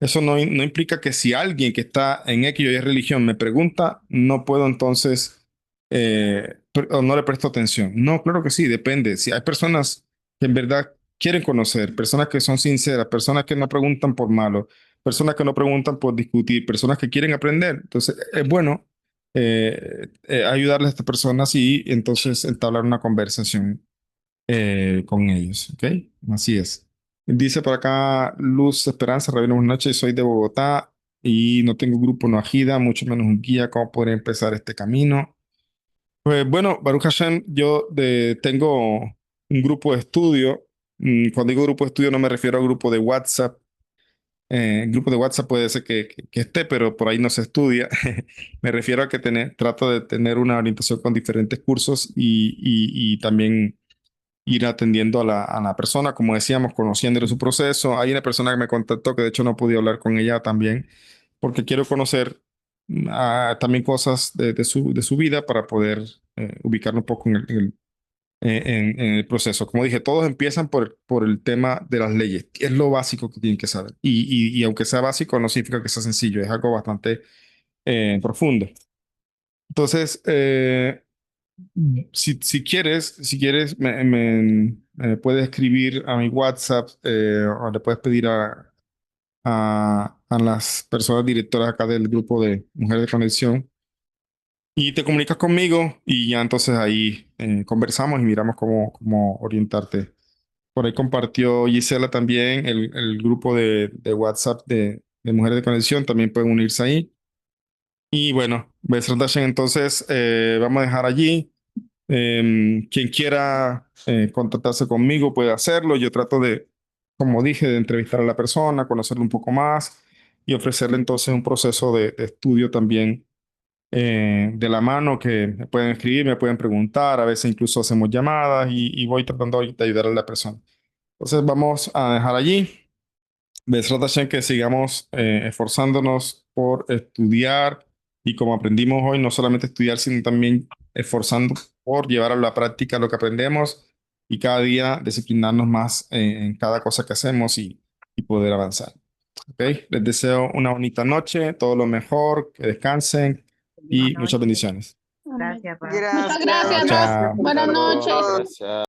eso no implica que si alguien que está en X o Y religión me pregunta, no puedo entonces, o no le presto atención. No, claro que sí, depende. Si hay personas que en verdad quieren conocer, personas que son sinceras, personas que no preguntan por malo, personas que no preguntan por discutir, personas que quieren aprender, entonces es bueno ayudarles a estas personas y entonces entablar una conversación con ellos, ¿ok? Así es. Dice por acá Luz Esperanza, Rabino, buenas noches, soy de Bogotá y no tengo grupo no agida, mucho menos un guía, ¿cómo podría empezar este camino? Pues bueno, Baruch Hashem, tengo un grupo de estudio. Cuando digo grupo de estudio no me refiero a grupo de WhatsApp. El grupo de WhatsApp puede ser que esté, pero por ahí no se estudia. Me refiero a que trato de tener una orientación con diferentes cursos y también ir atendiendo a la persona, como decíamos, conociéndole su proceso. Hay una persona que me contactó que de hecho no pude hablar con ella también, porque quiero conocer también cosas de su vida para poder ubicarlo un poco en el proceso. Como dije, todos empiezan por el tema de las leyes. Es lo básico que tienen que saber. Y aunque sea básico, no significa que sea sencillo, es algo bastante profundo. Entonces, si quieres, me puedes escribir a mi WhatsApp o le puedes pedir a las personas directoras acá del grupo de Mujeres de Conexión y te comunicas conmigo y ya entonces ahí conversamos y miramos cómo orientarte. Por ahí compartió Gisela también el grupo de WhatsApp de Mujeres de Conexión, también pueden unirse ahí. Y bueno, Besrat Hashem, entonces vamos a dejar allí. Quien quiera contactarse conmigo puede hacerlo. Yo trato de, como dije, de entrevistar a la persona, conocerlo un poco más y ofrecerle entonces un proceso de estudio también de la mano que me pueden escribir, me pueden preguntar, a veces incluso hacemos llamadas y voy tratando de ayudar a la persona. Entonces vamos a dejar allí. Besrat Hashem, que sigamos esforzándonos por estudiar y como aprendimos hoy, no solamente estudiar, sino también esforzando por llevar a la práctica lo que aprendemos y cada día disciplinarnos más en cada cosa que hacemos y poder avanzar. ¿Ok? Les deseo una bonita noche, todo lo mejor, que descansen y muchas bendiciones. Amén. Gracias, Pablo. Muchas Gracias. gracias, Chao, Raf. chao. Buenas noches. Gracias.